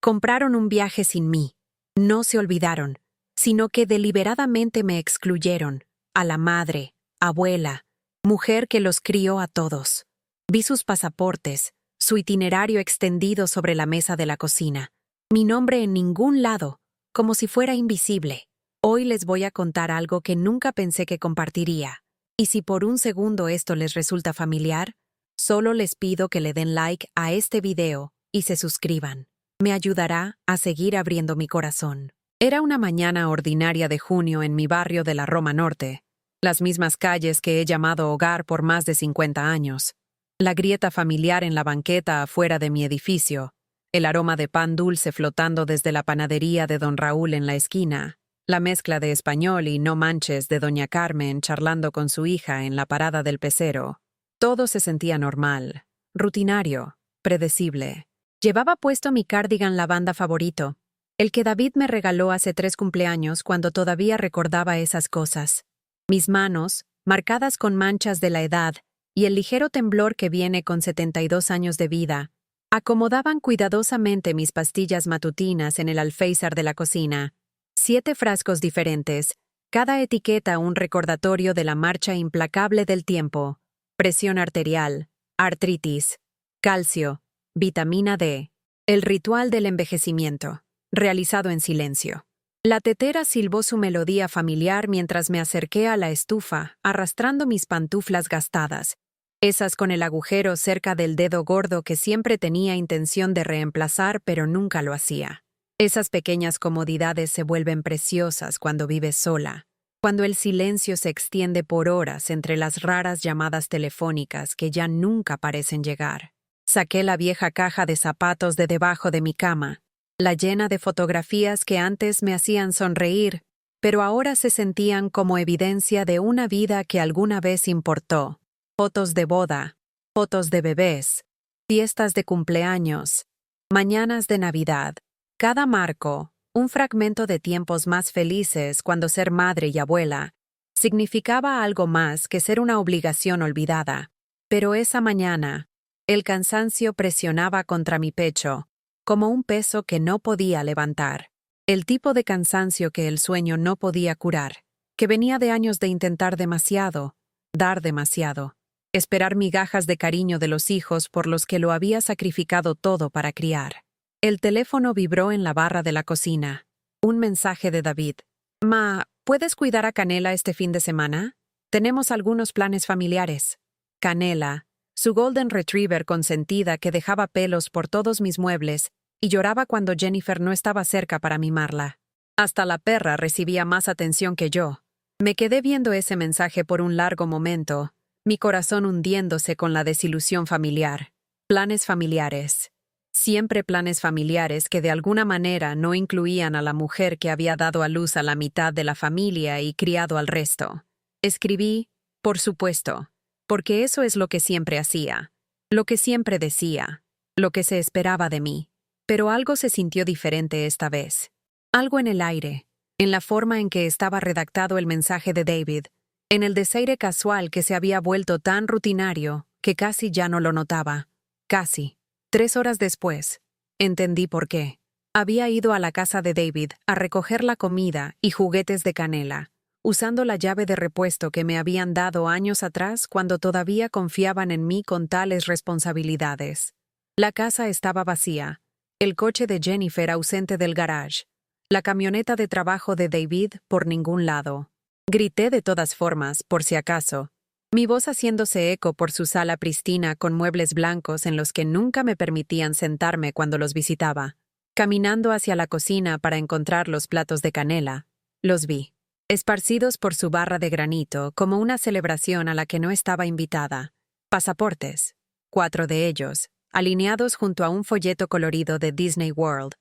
Compraron un viaje sin mí. No se olvidaron, sino que deliberadamente me excluyeron, a la madre, abuela, mujer que los crió a todos. Vi sus pasaportes, su itinerario extendido sobre la mesa de la cocina. Mi nombre en ningún lado, como si fuera invisible. Hoy les voy a contar algo que nunca pensé que compartiría. Y si por un segundo esto les resulta familiar, solo les pido que le den like a este video y se suscriban. Me ayudará a seguir abriendo mi corazón. Era una mañana ordinaria de junio en mi barrio de la Roma Norte, las mismas calles que he llamado hogar por más de 50 años. La grieta familiar en la banqueta afuera de mi edificio, el aroma de pan dulce flotando desde la panadería de don Raúl en la esquina, la mezcla de español y no manches de doña Carmen charlando con su hija en la parada del pecero. Todo se sentía normal, rutinario, predecible. Llevaba puesto mi cardigan lavanda favorito, el que David me regaló hace 3 cumpleaños cuando todavía recordaba esas cosas. Mis manos, marcadas con manchas de la edad y el ligero temblor que viene con 72 años de vida, acomodaban cuidadosamente mis pastillas matutinas en el alféizar de la cocina. 7 frascos diferentes, cada etiqueta un recordatorio de la marcha implacable del tiempo. Presión arterial, artritis, calcio, vitamina D. El ritual del envejecimiento, realizado en silencio. La tetera silbó su melodía familiar mientras me acerqué a la estufa, arrastrando mis pantuflas gastadas, esas con el agujero cerca del dedo gordo que siempre tenía intención de reemplazar pero nunca lo hacía. Esas pequeñas comodidades se vuelven preciosas cuando vives sola, cuando el silencio se extiende por horas entre las raras llamadas telefónicas que ya nunca parecen llegar. Saqué la vieja caja de zapatos de debajo de mi cama, la llena de fotografías que antes me hacían sonreír, pero ahora se sentían como evidencia de una vida que alguna vez importó. Fotos de boda, fotos de bebés, fiestas de cumpleaños, mañanas de Navidad. Cada marco, un fragmento de tiempos más felices cuando ser madre y abuela, significaba algo más que ser una obligación olvidada. Pero esa mañana, el cansancio presionaba contra mi pecho, como un peso que no podía levantar. El tipo de cansancio que el sueño no podía curar, que venía de años de intentar demasiado, dar demasiado, esperar migajas de cariño de los hijos por los que lo había sacrificado todo para criar. El teléfono vibró en la barra de la cocina. Un mensaje de David. Ma, ¿puedes cuidar a Canela este fin de semana? Tenemos algunos planes familiares. Canela, su golden retriever consentida que dejaba pelos por todos mis muebles y lloraba cuando Jennifer no estaba cerca para mimarla. Hasta la perra recibía más atención que yo. Me quedé viendo ese mensaje por un largo momento, mi corazón hundiéndose con la desilusión familiar. Planes familiares. Siempre planes familiares que de alguna manera no incluían a la mujer que había dado a luz a la mitad de la familia y criado al resto. Escribí, por supuesto, porque eso es lo que siempre hacía, lo que siempre decía, lo que se esperaba de mí. Pero algo se sintió diferente esta vez. Algo en el aire, en la forma en que estaba redactado el mensaje de David, en el desaire casual que se había vuelto tan rutinario que casi ya no lo notaba. Casi. 3 horas después, entendí por qué. Había ido a la casa de David a recoger la comida y juguetes de Canela, usando la llave de repuesto que me habían dado años atrás cuando todavía confiaban en mí con tales responsabilidades. La casa estaba vacía, el coche de Jennifer ausente del garage, la camioneta de trabajo de David por ningún lado. Grité de todas formas, por si acaso, mi voz haciéndose eco por su sala pristina con muebles blancos en los que nunca me permitían sentarme cuando los visitaba. Caminando hacia la cocina para encontrar los platos de Canela, los vi, esparcidos por su barra de granito como una celebración a la que no estaba invitada. Pasaportes, 4 de ellos, alineados junto a un folleto colorido de Disney World.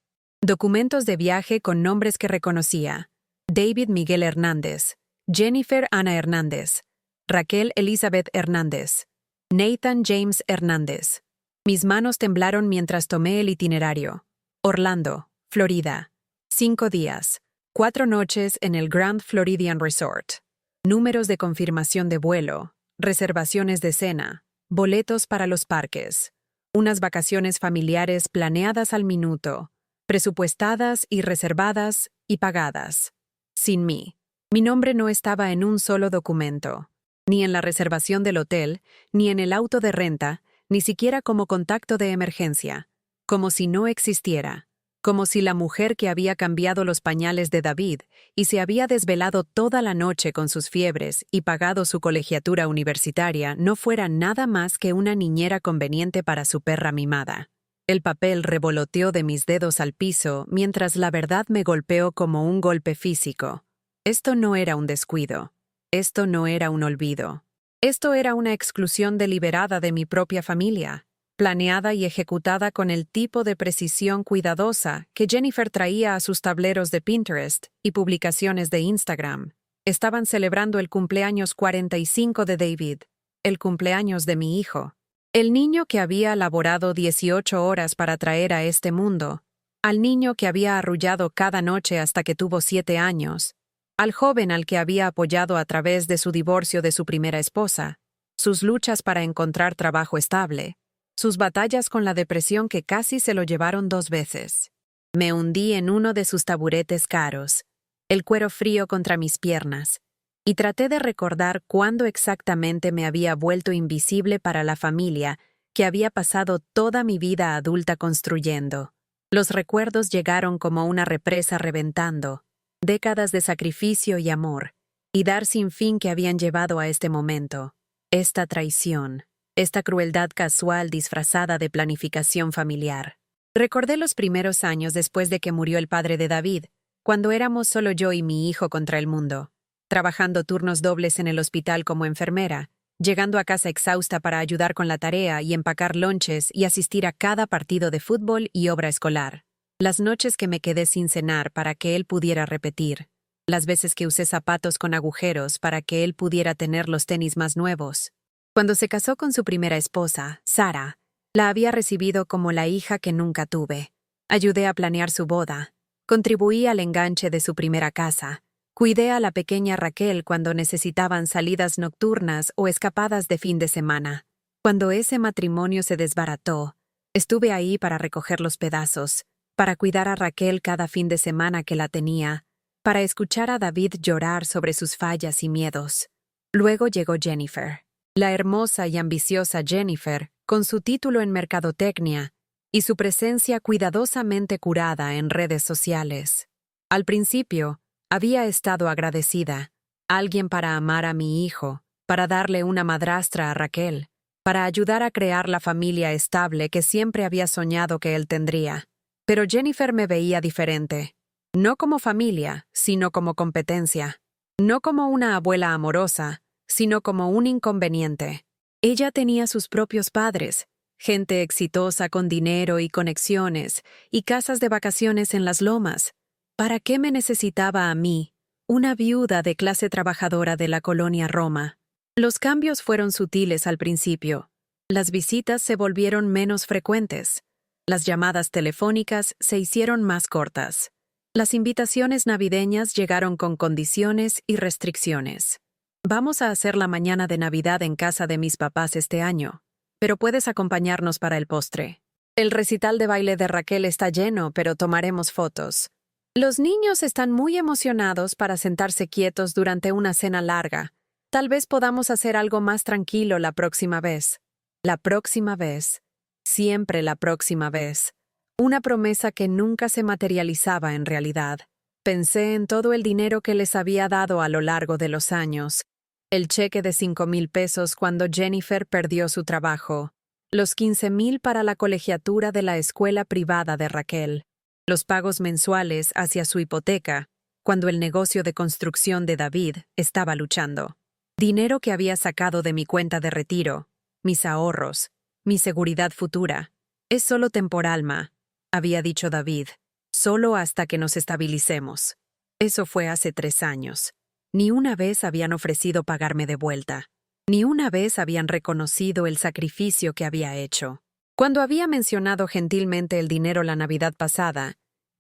Documentos de viaje con nombres que reconocía. David Miguel Hernández, Jennifer Ana Hernández, Raquel Elizabeth Hernández, Nathan James Hernández. Mis manos temblaron mientras tomé el itinerario. Orlando, Florida. 5 días. 4 noches en el Grand Floridian Resort. Números de confirmación de vuelo, reservaciones de cena, boletos para los parques. Unas vacaciones familiares planeadas al minuto. presupuestadas y reservadas y pagadas. Sin mí. Mi nombre no estaba en un solo documento, ni en la reservación del hotel, ni en el auto de renta, ni siquiera como contacto de emergencia, como si no existiera, como si la mujer que había cambiado los pañales de David y se había desvelado toda la noche con sus fiebres y pagado su colegiatura universitaria no fuera nada más que una niñera conveniente para su perra mimada. El papel revoloteó de mis dedos al piso mientras la verdad me golpeó como un golpe físico. Esto no era un descuido. Esto no era un olvido. Esto era una exclusión deliberada de mi propia familia, planeada y ejecutada con el tipo de precisión cuidadosa que Jennifer traía a sus tableros de Pinterest y publicaciones de Instagram. Estaban celebrando el cumpleaños 45 de David, el cumpleaños de mi hijo. El niño que había laborado 18 horas para traer a este mundo, al niño que había arrullado cada noche hasta que tuvo 7 años, al joven al que había apoyado a través de su divorcio de su primera esposa, sus luchas para encontrar trabajo estable, sus batallas con la depresión que casi se lo llevaron 2 veces. Me hundí en uno de sus taburetes caros, el cuero frío contra mis piernas, y traté de recordar cuándo exactamente me había vuelto invisible para la familia que había pasado toda mi vida adulta construyendo. Los recuerdos llegaron como una represa reventando, décadas de sacrificio y amor, y dar sin fin que habían llevado a este momento. Esta traición, esta crueldad casual disfrazada de planificación familiar. Recordé los primeros años después de que murió el padre de David, cuando éramos solo yo y mi hijo contra el mundo, trabajando turnos dobles en el hospital como enfermera, llegando a casa exhausta para ayudar con la tarea y empacar lonches y asistir a cada partido de fútbol y obra escolar. Las noches que me quedé sin cenar para que él pudiera repetir. Las veces que usé zapatos con agujeros para que él pudiera tener los tenis más nuevos. Cuando se casó con su primera esposa, Sara, la había recibido como la hija que nunca tuve. Ayudé a planear su boda. Contribuí al enganche de su primera casa. Cuidé a la pequeña Raquel cuando necesitaban salidas nocturnas o escapadas de fin de semana. Cuando ese matrimonio se desbarató, estuve ahí para recoger los pedazos, para cuidar a Raquel cada fin de semana que la tenía, para escuchar a David llorar sobre sus fallas y miedos. Luego llegó Jennifer, la hermosa y ambiciosa Jennifer, con su título en mercadotecnia y su presencia cuidadosamente curada en redes sociales. Al principio, había estado agradecida, alguien para amar a mi hijo, para darle una madrastra a Raquel, para ayudar a crear la familia estable que siempre había soñado que él tendría. Pero Jennifer me veía diferente, no como familia, sino como competencia, no como una abuela amorosa, sino como un inconveniente. Ella tenía sus propios padres, gente exitosa con dinero y conexiones, y casas de vacaciones en las lomas. ¿Para qué me necesitaba a mí, una viuda de clase trabajadora de la colonia Roma? Los cambios fueron sutiles al principio. Las visitas se volvieron menos frecuentes. Las llamadas telefónicas se hicieron más cortas. Las invitaciones navideñas llegaron con condiciones y restricciones. Vamos a hacer la mañana de Navidad en casa de mis papás este año, pero puedes acompañarnos para el postre. El recital de baile de Raquel está lleno, pero tomaremos fotos. Los niños están muy emocionados para sentarse quietos durante una cena larga. Tal vez podamos hacer algo más tranquilo la próxima vez. La próxima vez. Siempre la próxima vez. Una promesa que nunca se materializaba en realidad. Pensé en todo el dinero que les había dado a lo largo de los años. El cheque de 5,000 pesos cuando Jennifer perdió su trabajo. Los 15,000 para la colegiatura de la escuela privada de Raquel. Los pagos mensuales hacia su hipoteca, cuando el negocio de construcción de David estaba luchando. Dinero que había sacado de mi cuenta de retiro, mis ahorros, mi seguridad futura. Es solo temporal, ma, había dicho David, solo hasta que nos estabilicemos. Eso fue hace 3 años. Ni una vez habían ofrecido pagarme de vuelta. Ni una vez habían reconocido el sacrificio que había hecho. Cuando había mencionado gentilmente el dinero la Navidad pasada,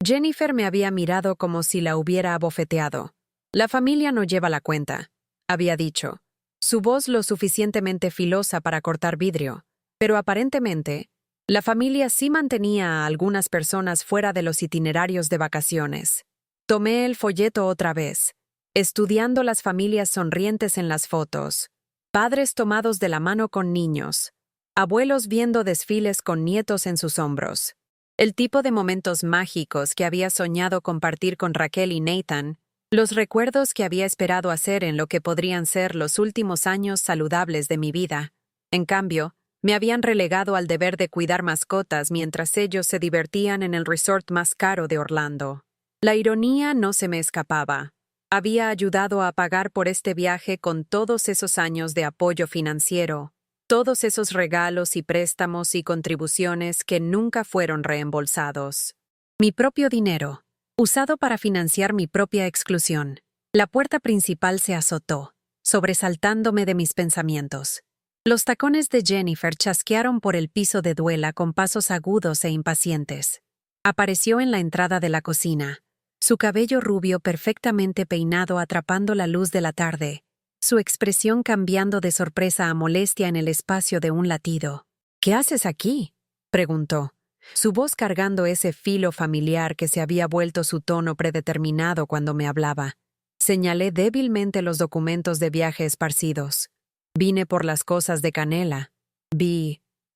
Jennifer me había mirado como si la hubiera abofeteado. La familia no lleva la cuenta, había dicho, su voz lo suficientemente filosa para cortar vidrio, pero aparentemente, La familia sí mantenía a algunas personas fuera de los itinerarios de vacaciones. Tomé el folleto otra vez, estudiando las familias sonrientes en las fotos, padres tomados de la mano con niños, abuelos viendo desfiles con nietos en sus hombros. El tipo de momentos mágicos que había soñado compartir con Raquel y Nathan, los recuerdos que había esperado hacer en lo que podrían ser los últimos años saludables de mi vida. En cambio, me habían relegado al deber de cuidar mascotas mientras ellos se divertían en el resort más caro de Orlando. La ironía no se me escapaba. Había ayudado a pagar por este viaje con todos esos años de apoyo financiero, todos esos regalos y préstamos y contribuciones que nunca fueron reembolsados. Mi propio dinero, usado para financiar mi propia exclusión. La puerta principal se azotó, sobresaltándome de mis pensamientos. Los tacones de Jennifer chasquearon por el piso de duela con pasos agudos e impacientes. Apareció en la entrada de la cocina, su cabello rubio perfectamente peinado atrapando la luz de la tarde, su expresión cambiando de sorpresa a molestia en el espacio de un latido. «¿Qué haces aquí?», preguntó, su voz cargando ese filo familiar que se había vuelto su tono predeterminado cuando me hablaba. Señalé débilmente los documentos de viaje esparcidos. «Vine por las cosas de Canela».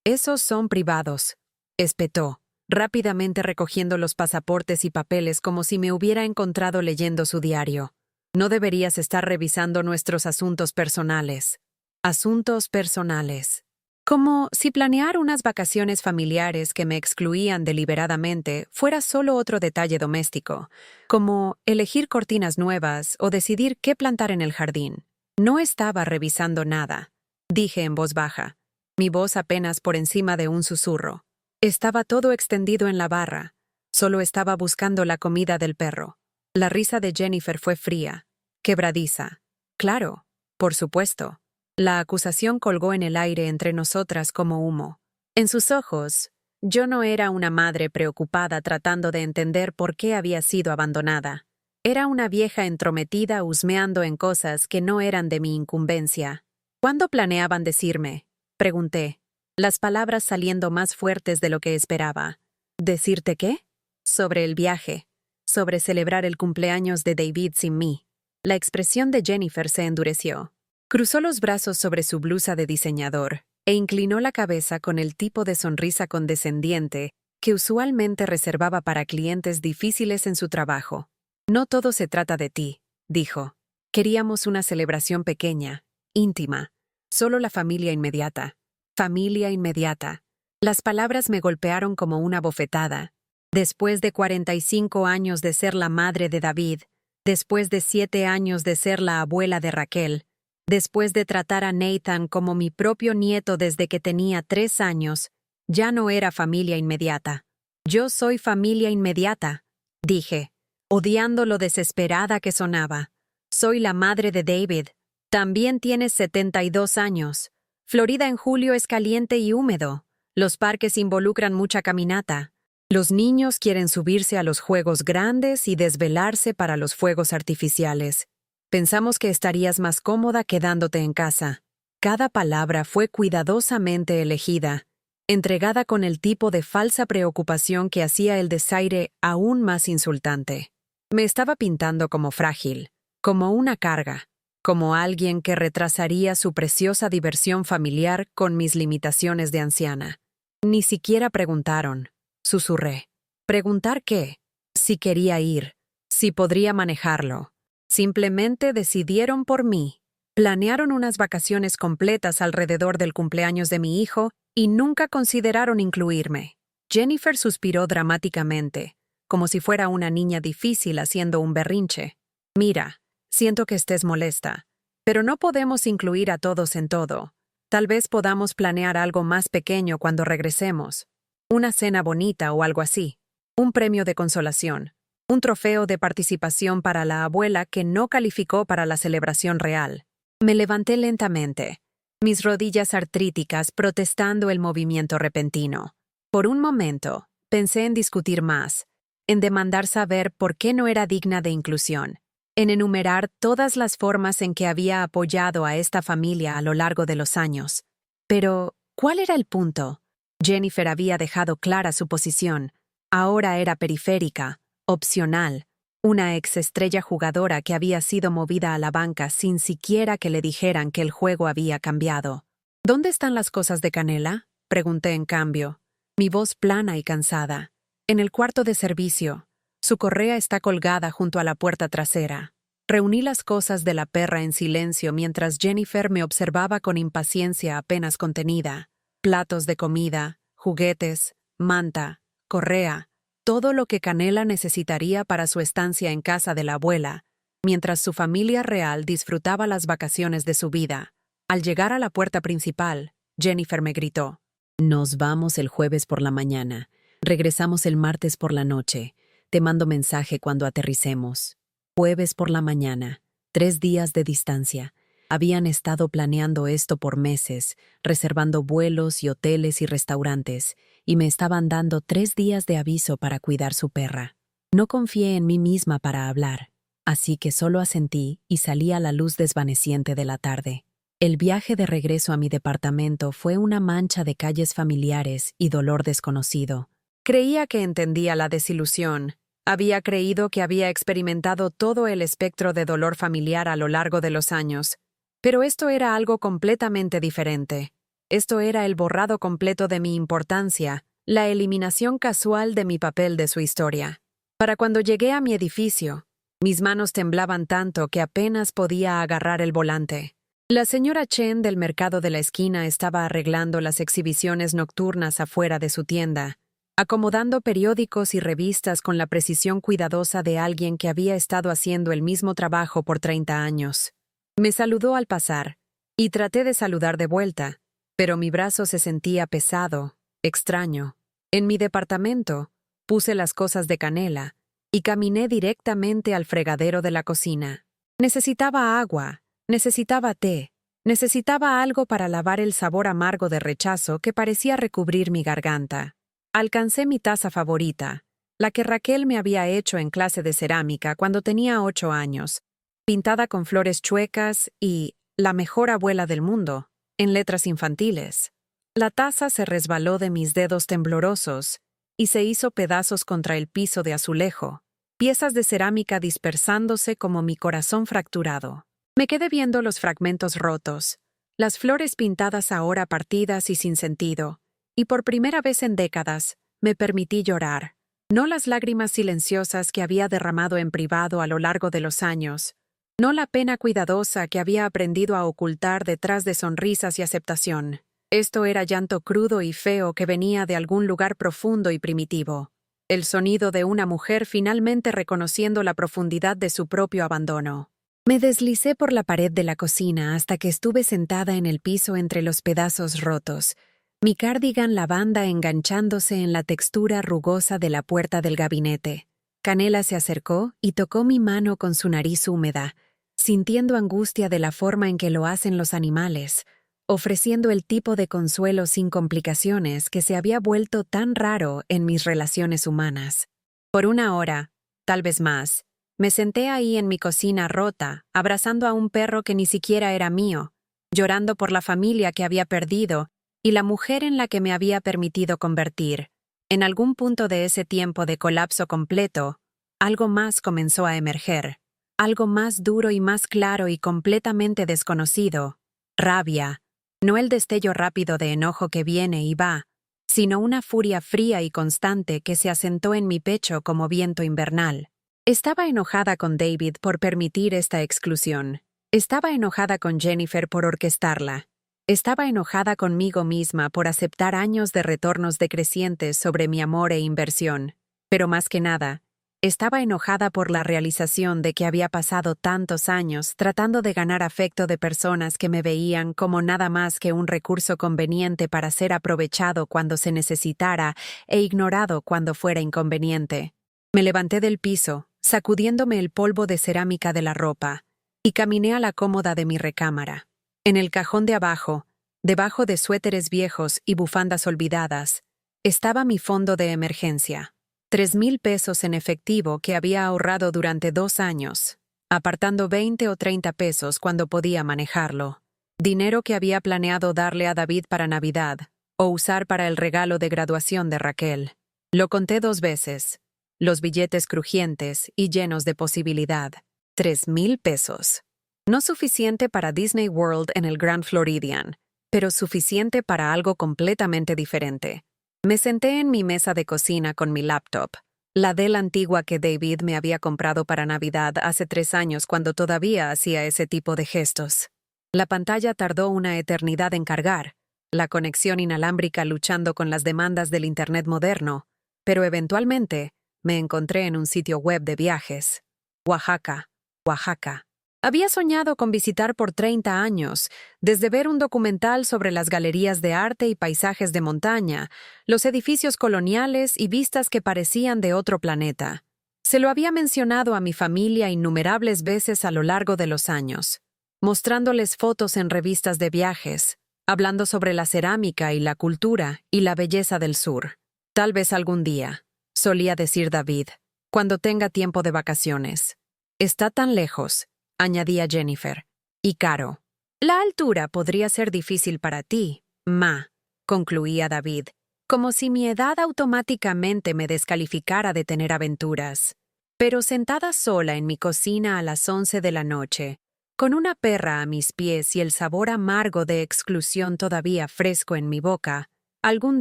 «Esos son privados», espetó, rápidamente recogiendo los pasaportes y papeles como si me hubiera encontrado leyendo su diario. «No deberías estar revisando nuestros asuntos personales». Asuntos personales. Como si planear unas vacaciones familiares que me excluían deliberadamente fuera solo otro detalle doméstico, como elegir cortinas nuevas o decidir qué plantar en el jardín. No estaba revisando nada, dije en voz baja, mi voz apenas por encima de un susurro. Estaba todo extendido en la barra, solo estaba buscando la comida del perro. La risa de Jennifer fue fría, quebradiza. Claro, por supuesto. La acusación colgó en el aire entre nosotras como humo. En sus ojos, yo no era una madre preocupada tratando de entender por qué había sido abandonada. Era una vieja entrometida husmeando en cosas que no eran de mi incumbencia. ¿Cuándo planeaban decirme?, pregunté, las palabras saliendo más fuertes de lo que esperaba. ¿Decirte qué? Sobre el viaje, sobre celebrar el cumpleaños de David sin mí. La expresión de Jennifer se endureció. Cruzó los brazos sobre su blusa de diseñador e inclinó la cabeza con el tipo de sonrisa condescendiente que usualmente reservaba para clientes difíciles en su trabajo. «No todo se trata de ti», dijo. «Queríamos una celebración pequeña, íntima, solo la familia inmediata». Familia inmediata. Las palabras me golpearon como una bofetada. Después de 45 años de ser la madre de David, después de 7 años de ser la abuela de Raquel, después de tratar a Nathan como mi propio nieto desde que tenía 3 años, ya no era familia inmediata. «Yo soy familia inmediata», dije, odiando lo desesperada que sonaba. «Soy la madre de David. También tienes 72 años. Florida en julio es caliente y húmedo. Los parques involucran mucha caminata. Los niños quieren subirse a los juegos grandes y desvelarse para los fuegos artificiales. Pensamos que estarías más cómoda quedándote en casa». Cada palabra fue cuidadosamente elegida, entregada con el tipo de falsa preocupación que hacía el desaire aún más insultante. Me estaba pintando como frágil, como una carga, como alguien que retrasaría su preciosa diversión familiar con mis limitaciones de anciana. «Ni siquiera preguntaron», susurré. «¿Preguntar qué? Si quería ir, si podría manejarlo. Simplemente decidieron por mí. Planearon unas vacaciones completas alrededor del cumpleaños de mi hijo y nunca consideraron incluirme». Jennifer suspiró dramáticamente, como si fuera una niña difícil haciendo un berrinche. «Mira, siento que estés molesta, pero no podemos incluir a todos en todo. Tal vez podamos planear algo más pequeño cuando regresemos. Una cena bonita o algo así. Un premio de consolación. Un trofeo de participación para la abuela que no calificó para la celebración real». Me levanté lentamente, mis rodillas artríticas protestando el movimiento repentino. Por un momento, pensé en discutir más, en demandar saber por qué no era digna de inclusión, en enumerar todas las formas en que había apoyado a esta familia a lo largo de los años. Pero, ¿cuál era el punto? Jennifer había dejado clara su posición. Ahora era periférica, opcional, una exestrella jugadora que había sido movida a la banca sin siquiera que le dijeran que el juego había cambiado. ¿Dónde están las cosas de Canela?, pregunté en cambio, mi voz plana y cansada. En el cuarto de servicio. Su correa está colgada junto a la puerta trasera. Reuní las cosas de la perra en silencio mientras Jennifer me observaba con impaciencia apenas contenida. Platos de comida, juguetes, manta, correa, todo lo que Canela necesitaría para su estancia en casa de la abuela, mientras su familia real disfrutaba las vacaciones de su vida. Al llegar a la puerta principal, Jennifer me gritó: «Nos vamos el jueves por la mañana. Regresamos el martes por la noche. Te mando mensaje cuando aterricemos». Jueves por la mañana. 3 días de distancia. Habían estado planeando esto por meses, reservando vuelos y hoteles y restaurantes, y me estaban dando 3 días de aviso para cuidar su perra. No confié en mí misma para hablar, así que solo asentí y salí a la luz desvaneciente de la tarde. El viaje de regreso a mi departamento fue una mancha de calles familiares y dolor desconocido. Creía que entendía la desilusión. Había creído que había experimentado todo el espectro de dolor familiar a lo largo de los años. Pero esto era algo completamente diferente. Esto era el borrado completo de mi importancia, la eliminación casual de mi papel de su historia. Para cuando llegué a mi edificio, mis manos temblaban tanto que apenas podía agarrar el volante. La señora Chen del mercado de la esquina estaba arreglando las exhibiciones nocturnas afuera de su tienda, acomodando periódicos y revistas con la precisión cuidadosa de alguien que había estado haciendo el mismo trabajo por 30 años. Me saludó al pasar, y traté de saludar de vuelta, pero mi brazo se sentía pesado, extraño. En mi departamento, puse las cosas de Canela y caminé directamente al fregadero de la cocina. Necesitaba agua, necesitaba té, necesitaba algo para lavar el sabor amargo de rechazo que parecía recubrir mi garganta. Alcancé mi taza favorita, la que Raquel me había hecho en clase de cerámica cuando tenía 8 años, pintada con flores chuecas y «La mejor abuela del mundo», en letras infantiles. La taza se resbaló de mis dedos temblorosos y se hizo pedazos contra el piso de azulejo, piezas de cerámica dispersándose como mi corazón fracturado. Me quedé viendo los fragmentos rotos, las flores pintadas ahora partidas y sin sentido, y por primera vez en décadas me permití llorar. No las lágrimas silenciosas que había derramado en privado a lo largo de los años, no la pena cuidadosa que había aprendido a ocultar detrás de sonrisas y aceptación. Esto era llanto crudo y feo que venía de algún lugar profundo y primitivo. El sonido de una mujer finalmente reconociendo la profundidad de su propio abandono. Me deslicé por la pared de la cocina hasta que estuve sentada en el piso entre los pedazos rotos, mi cardigan lavanda enganchándose en la textura rugosa de la puerta del gabinete. Canela se acercó y tocó mi mano con su nariz húmeda, sintiendo angustia de la forma en que lo hacen los animales, ofreciendo el tipo de consuelo sin complicaciones que se había vuelto tan raro en mis relaciones humanas. Por 1 hora, tal vez más, me senté ahí en mi cocina rota, abrazando a un perro que ni siquiera era mío, llorando por la familia que había perdido y la mujer en la que me había permitido convertir. En algún punto de ese tiempo de colapso completo, algo más comenzó a emerger, algo más duro y más claro y completamente desconocido. Rabia, no el destello rápido de enojo que viene y va, sino una furia fría y constante que se asentó en mi pecho como viento invernal. Estaba enojada con David por permitir esta exclusión. Estaba enojada con Jennifer por orquestarla. Estaba enojada conmigo misma por aceptar años de retornos decrecientes sobre mi amor e inversión. Pero más que nada, estaba enojada por la realización de que había pasado tantos años tratando de ganar afecto de personas que me veían como nada más que un recurso conveniente para ser aprovechado cuando se necesitara e ignorado cuando fuera inconveniente. Me levanté del piso, sacudiéndome el polvo de cerámica de la ropa, y caminé a la cómoda de mi recámara. En el cajón de abajo, debajo de suéteres viejos y bufandas olvidadas, estaba mi fondo de emergencia. 3,000 pesos en efectivo que había ahorrado durante 2 años, apartando 20 o 30 pesos cuando podía manejarlo. Dinero que había planeado darle a David para Navidad, o usar para el regalo de graduación de Raquel. Lo conté 2 veces. Los billetes crujientes y llenos de posibilidad. 3,000 pesos. No suficiente para Disney World en el Grand Floridian, pero suficiente para algo completamente diferente. Me senté en mi mesa de cocina con mi laptop, la Dell antigua que David me había comprado para Navidad hace 3 años cuando todavía hacía ese tipo de gestos. La pantalla tardó una eternidad en cargar, la conexión inalámbrica luchando con las demandas del Internet moderno, pero eventualmente me encontré en un sitio web de viajes. Oaxaca, Oaxaca. Había soñado con visitar por 30 años, desde ver un documental sobre las galerías de arte y paisajes de montaña, los edificios coloniales y vistas que parecían de otro planeta. Se lo había mencionado a mi familia innumerables veces a lo largo de los años, mostrándoles fotos en revistas de viajes, hablando sobre la cerámica y la cultura y la belleza del sur. Tal vez algún día, solía decir David, cuando tenga tiempo de vacaciones. Está tan lejos, añadía Jennifer, y caro. La altura podría ser difícil para ti, ma, concluía David, como si mi edad automáticamente me descalificara de tener aventuras. Pero sentada sola en mi cocina a las 11 de la noche, con una perra a mis pies y el sabor amargo de exclusión todavía fresco en mi boca, algún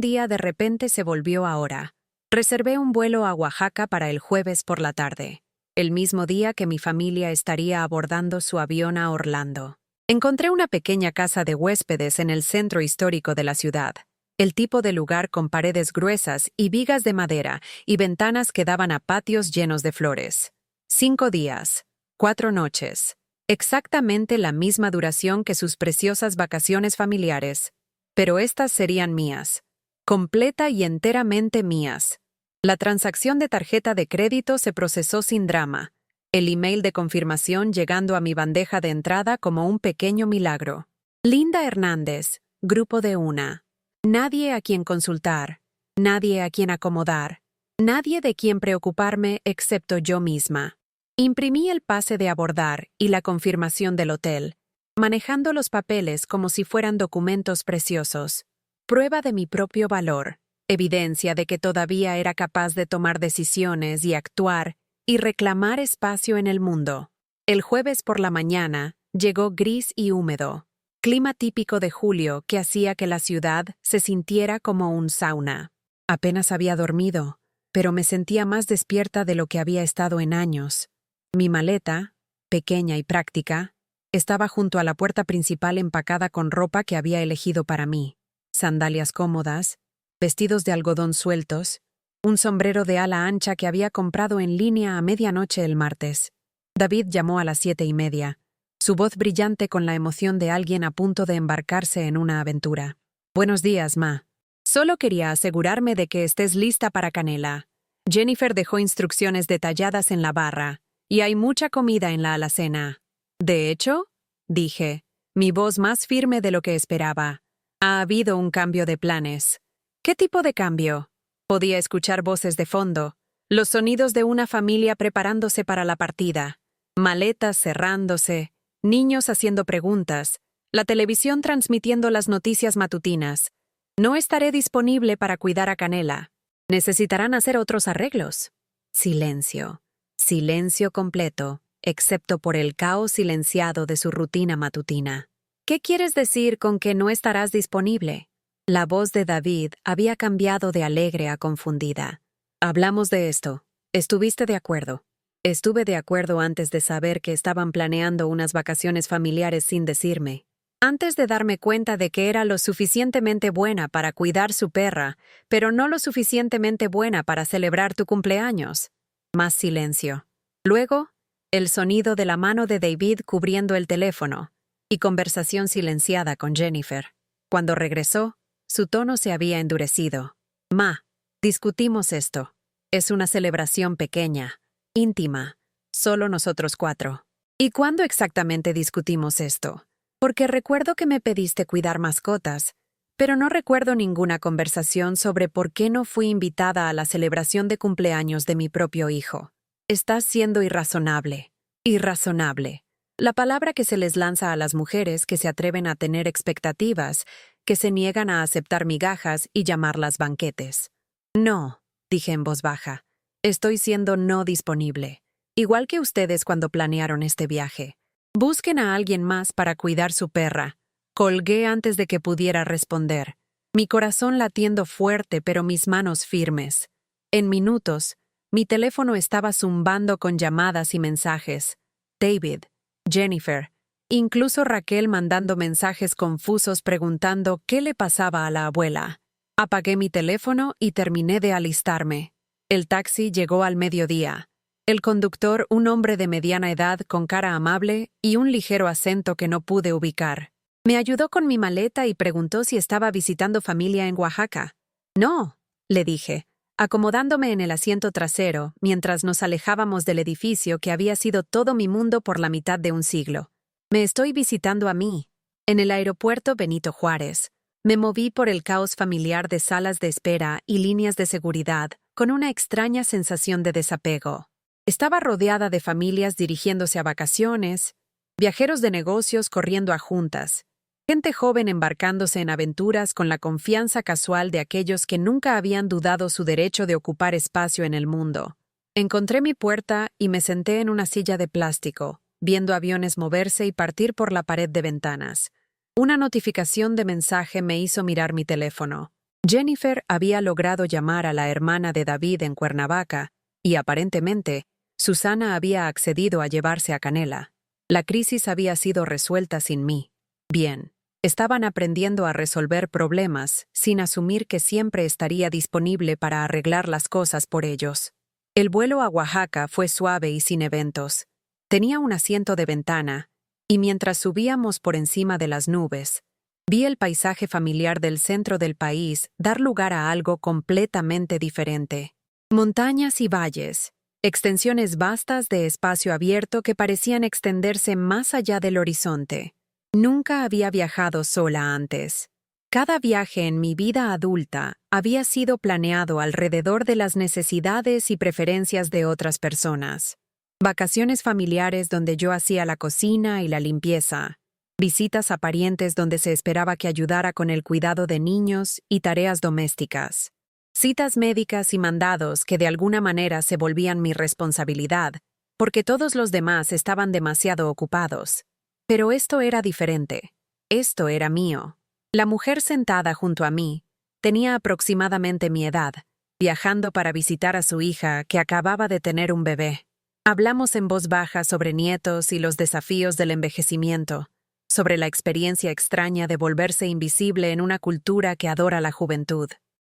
día de repente se volvió ahora. Reservé un vuelo a Oaxaca para el jueves por la tarde, el mismo día que mi familia estaría abordando su avión a Orlando. Encontré una pequeña casa de huéspedes en el centro histórico de la ciudad, el tipo de lugar con paredes gruesas y vigas de madera y ventanas que daban a patios llenos de flores. 5 días, 4 noches, exactamente la misma duración que sus preciosas vacaciones familiares, pero estas serían mías, completa y enteramente mías. La transacción de tarjeta de crédito se procesó sin drama, el email de confirmación llegando a mi bandeja de entrada como un pequeño milagro. Linda Hernández, grupo de 1. Nadie a quien consultar, nadie a quien acomodar, nadie de quien preocuparme excepto yo misma. Imprimí el pase de abordar y la confirmación del hotel, manejando los papeles como si fueran documentos preciosos. Prueba de mi propio valor, evidencia de que todavía era capaz de tomar decisiones y actuar y reclamar espacio en el mundo. El jueves por la mañana llegó gris y húmedo, clima típico de julio que hacía que la ciudad se sintiera como un sauna. Apenas había dormido, pero me sentía más despierta de lo que había estado en años. Mi maleta, pequeña y práctica, estaba junto a la puerta principal empacada con ropa que había elegido para mí, sandalias cómodas, vestidos de algodón sueltos, un sombrero de ala ancha que había comprado en línea a medianoche el martes. David llamó a las 7:30, su voz brillante con la emoción de alguien a punto de embarcarse en una aventura. «Buenos días, ma. Solo quería asegurarme de que estés lista para Canela. Jennifer dejó instrucciones detalladas en la barra, y hay mucha comida en la alacena. De hecho, dije, mi voz más firme de lo que esperaba, ha habido un cambio de planes». «¿Qué tipo de cambio?» Podía escuchar voces de fondo, los sonidos de una familia preparándose para la partida, maletas cerrándose, niños haciendo preguntas, la televisión transmitiendo las noticias matutinas. «No estaré disponible para cuidar a Canela. Necesitarán hacer otros arreglos». Silencio. Silencio completo, excepto por el caos silenciado de su rutina matutina. «¿Qué quieres decir con que no estarás disponible?» La voz de David había cambiado de alegre a confundida. «Hablamos de esto. ¿Estuviste de acuerdo?» «Estuve de acuerdo antes de saber que estaban planeando unas vacaciones familiares sin decirme. Antes de darme cuenta de que era lo suficientemente buena para cuidar su perra, pero no lo suficientemente buena para celebrar tu cumpleaños». Más silencio. Luego, el sonido de la mano de David cubriendo el teléfono y conversación silenciada con Jennifer. Cuando regresó, su tono se había endurecido. «Ma, discutimos esto. Es una celebración pequeña, íntima, solo nosotros 4. ¿Y cuándo exactamente discutimos esto? Porque recuerdo que me pediste cuidar mascotas, pero no recuerdo ninguna conversación sobre por qué no fui invitada a la celebración de cumpleaños de mi propio hijo. Estás siendo irrazonable. Irrazonable. La palabra que se les lanza a las mujeres que se atreven a tener expectativas que se niegan a aceptar migajas y llamarlas banquetes. No, dije en voz baja, estoy siendo no disponible, igual que ustedes cuando planearon este viaje. Busquen a alguien más para cuidar su perra. Colgué antes de que pudiera responder, mi corazón latiendo fuerte pero mis manos firmes. En minutos, mi teléfono estaba zumbando con llamadas y mensajes. David, Jennifer, incluso Raquel mandando mensajes confusos preguntando qué le pasaba a la abuela. Apagué mi teléfono y terminé de alistarme. El taxi llegó al mediodía. El conductor, un hombre de mediana edad con cara amable y un ligero acento que no pude ubicar. Me ayudó con mi maleta y preguntó si estaba visitando familia en Oaxaca. No, le dije, acomodándome en el asiento trasero mientras nos alejábamos del edificio que había sido todo mi mundo por la mitad de un siglo. Me estoy visitando a mí. En el aeropuerto Benito Juárez. Me moví por el caos familiar de salas de espera y líneas de seguridad con una extraña sensación de desapego. Estaba rodeada de familias dirigiéndose a vacaciones, viajeros de negocios corriendo a juntas, gente joven embarcándose en aventuras con la confianza casual de aquellos que nunca habían dudado su derecho de ocupar espacio en el mundo. Encontré mi puerta y me senté en una silla de plástico, viendo aviones moverse y partir por la pared de ventanas. Una notificación de mensaje me hizo mirar mi teléfono. Jennifer había logrado llamar a la hermana de David en Cuernavaca y, aparentemente, Susana había accedido a llevarse a Canela. La crisis había sido resuelta sin mí. Bien, estaban aprendiendo a resolver problemas sin asumir que siempre estaría disponible para arreglar las cosas por ellos. El vuelo a Oaxaca fue suave y sin eventos. Tenía un asiento de ventana, y mientras subíamos por encima de las nubes, vi el paisaje familiar del centro del país dar lugar a algo completamente diferente. Montañas y valles, extensiones vastas de espacio abierto que parecían extenderse más allá del horizonte. Nunca había viajado sola antes. Cada viaje en mi vida adulta había sido planeado alrededor de las necesidades y preferencias de otras personas. Vacaciones familiares donde yo hacía la cocina y la limpieza. Visitas a parientes donde se esperaba que ayudara con el cuidado de niños y tareas domésticas. Citas médicas y mandados que de alguna manera se volvían mi responsabilidad, porque todos los demás estaban demasiado ocupados. Pero esto era diferente. Esto era mío. La mujer sentada junto a mí tenía aproximadamente mi edad, viajando para visitar a su hija que acababa de tener un bebé. Hablamos en voz baja sobre nietos y los desafíos del envejecimiento, sobre la experiencia extraña de volverse invisible en una cultura que adora la juventud.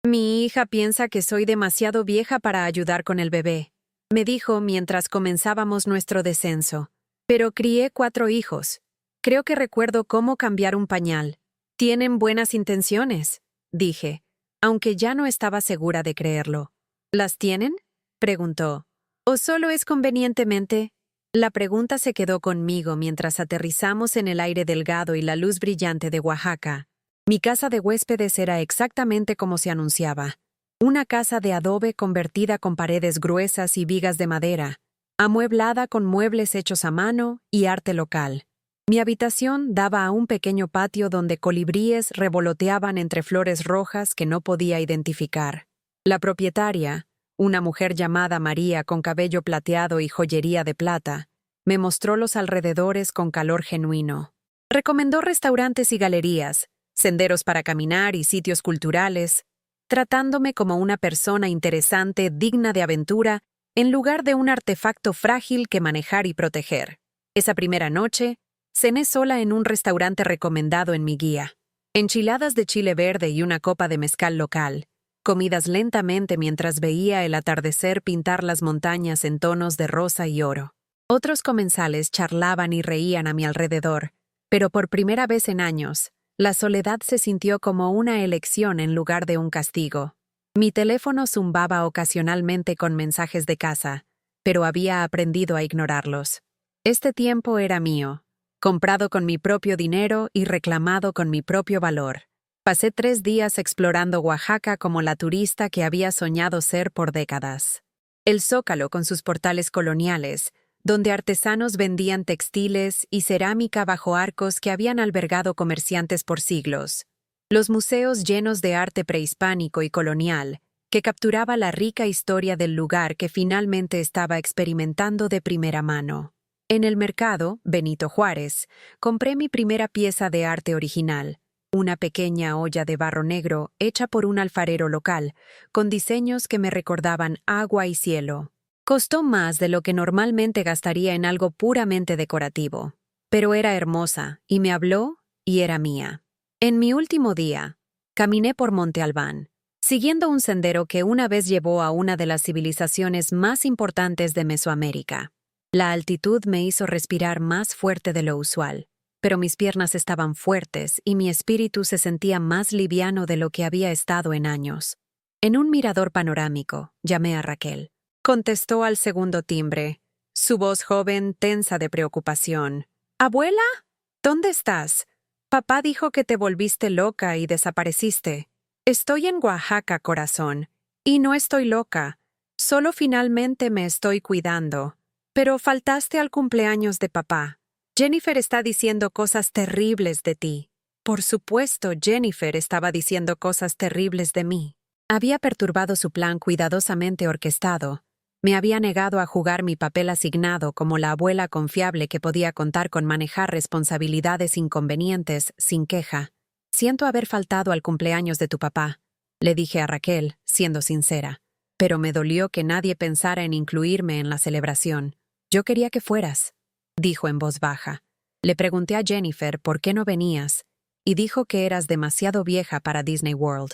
Mi hija piensa que soy demasiado vieja para ayudar con el bebé, me dijo mientras comenzábamos nuestro descenso. Pero crié 4 hijos. Creo que recuerdo cómo cambiar un pañal. Tienen buenas intenciones, dije, aunque ya no estaba segura de creerlo. ¿Las tienen?, preguntó. ¿O solo es convenientemente? La pregunta se quedó conmigo mientras aterrizamos en el aire delgado y la luz brillante de Oaxaca. Mi casa de huéspedes era exactamente como se anunciaba. Una casa de adobe convertida con paredes gruesas y vigas de madera, amueblada con muebles hechos a mano y arte local. Mi habitación daba a un pequeño patio donde colibríes revoloteaban entre flores rojas que no podía identificar. La propietaria, una mujer llamada María con cabello plateado y joyería de plata, me mostró los alrededores con calor genuino. Recomendó restaurantes y galerías, senderos para caminar y sitios culturales, tratándome como una persona interesante, digna de aventura, en lugar de un artefacto frágil que manejar y proteger. Esa primera noche, cené sola en un restaurante recomendado en mi guía. Enchiladas de chile verde y una copa de mezcal local, comidas lentamente mientras veía el atardecer pintar las montañas en tonos de rosa y oro. Otros comensales charlaban y reían a mi alrededor, pero por primera vez en años, la soledad se sintió como una elección en lugar de un castigo. Mi teléfono zumbaba ocasionalmente con mensajes de casa, pero había aprendido a ignorarlos. Este tiempo era mío, comprado con mi propio dinero y reclamado con mi propio valor. Pasé 3 días explorando Oaxaca como la turista que había soñado ser por décadas. El Zócalo con sus portales coloniales, donde artesanos vendían textiles y cerámica bajo arcos que habían albergado comerciantes por siglos. Los museos llenos de arte prehispánico y colonial, que capturaba la rica historia del lugar que finalmente estaba experimentando de primera mano. En el mercado, Benito Juárez, compré mi primera pieza de arte original, una pequeña olla de barro negro hecha por un alfarero local, con diseños que me recordaban agua y cielo. Costó más de lo que normalmente gastaría en algo puramente decorativo, pero era hermosa y me habló y era mía. En mi último día, caminé por Monte Albán, siguiendo un sendero que una vez llevó a una de las civilizaciones más importantes de Mesoamérica. La altitud me hizo respirar más fuerte de lo usual, pero mis piernas estaban fuertes y mi espíritu se sentía más liviano de lo que había estado en años. En un mirador panorámico, llamé a Raquel. Contestó al segundo timbre, su voz joven tensa de preocupación. «¿Abuela? ¿Dónde estás? Papá dijo que te volviste loca y desapareciste». «Estoy en Oaxaca, corazón. Y no estoy loca. Solo finalmente me estoy cuidando. Pero faltaste al cumpleaños de papá. Jennifer está diciendo cosas terribles de ti». Por supuesto, Jennifer estaba diciendo cosas terribles de mí. Había perturbado su plan cuidadosamente orquestado. Me había negado a jugar mi papel asignado como la abuela confiable que podía contar con manejar responsabilidades inconvenientes sin queja. «Siento haber faltado al cumpleaños de tu papá», le dije a Raquel, siendo sincera. Pero me dolió que nadie pensara en incluirme en la celebración. «Yo quería que fueras», dijo en voz baja. Le pregunté a Jennifer por qué no venías, y dijo que eras demasiado vieja para Disney World.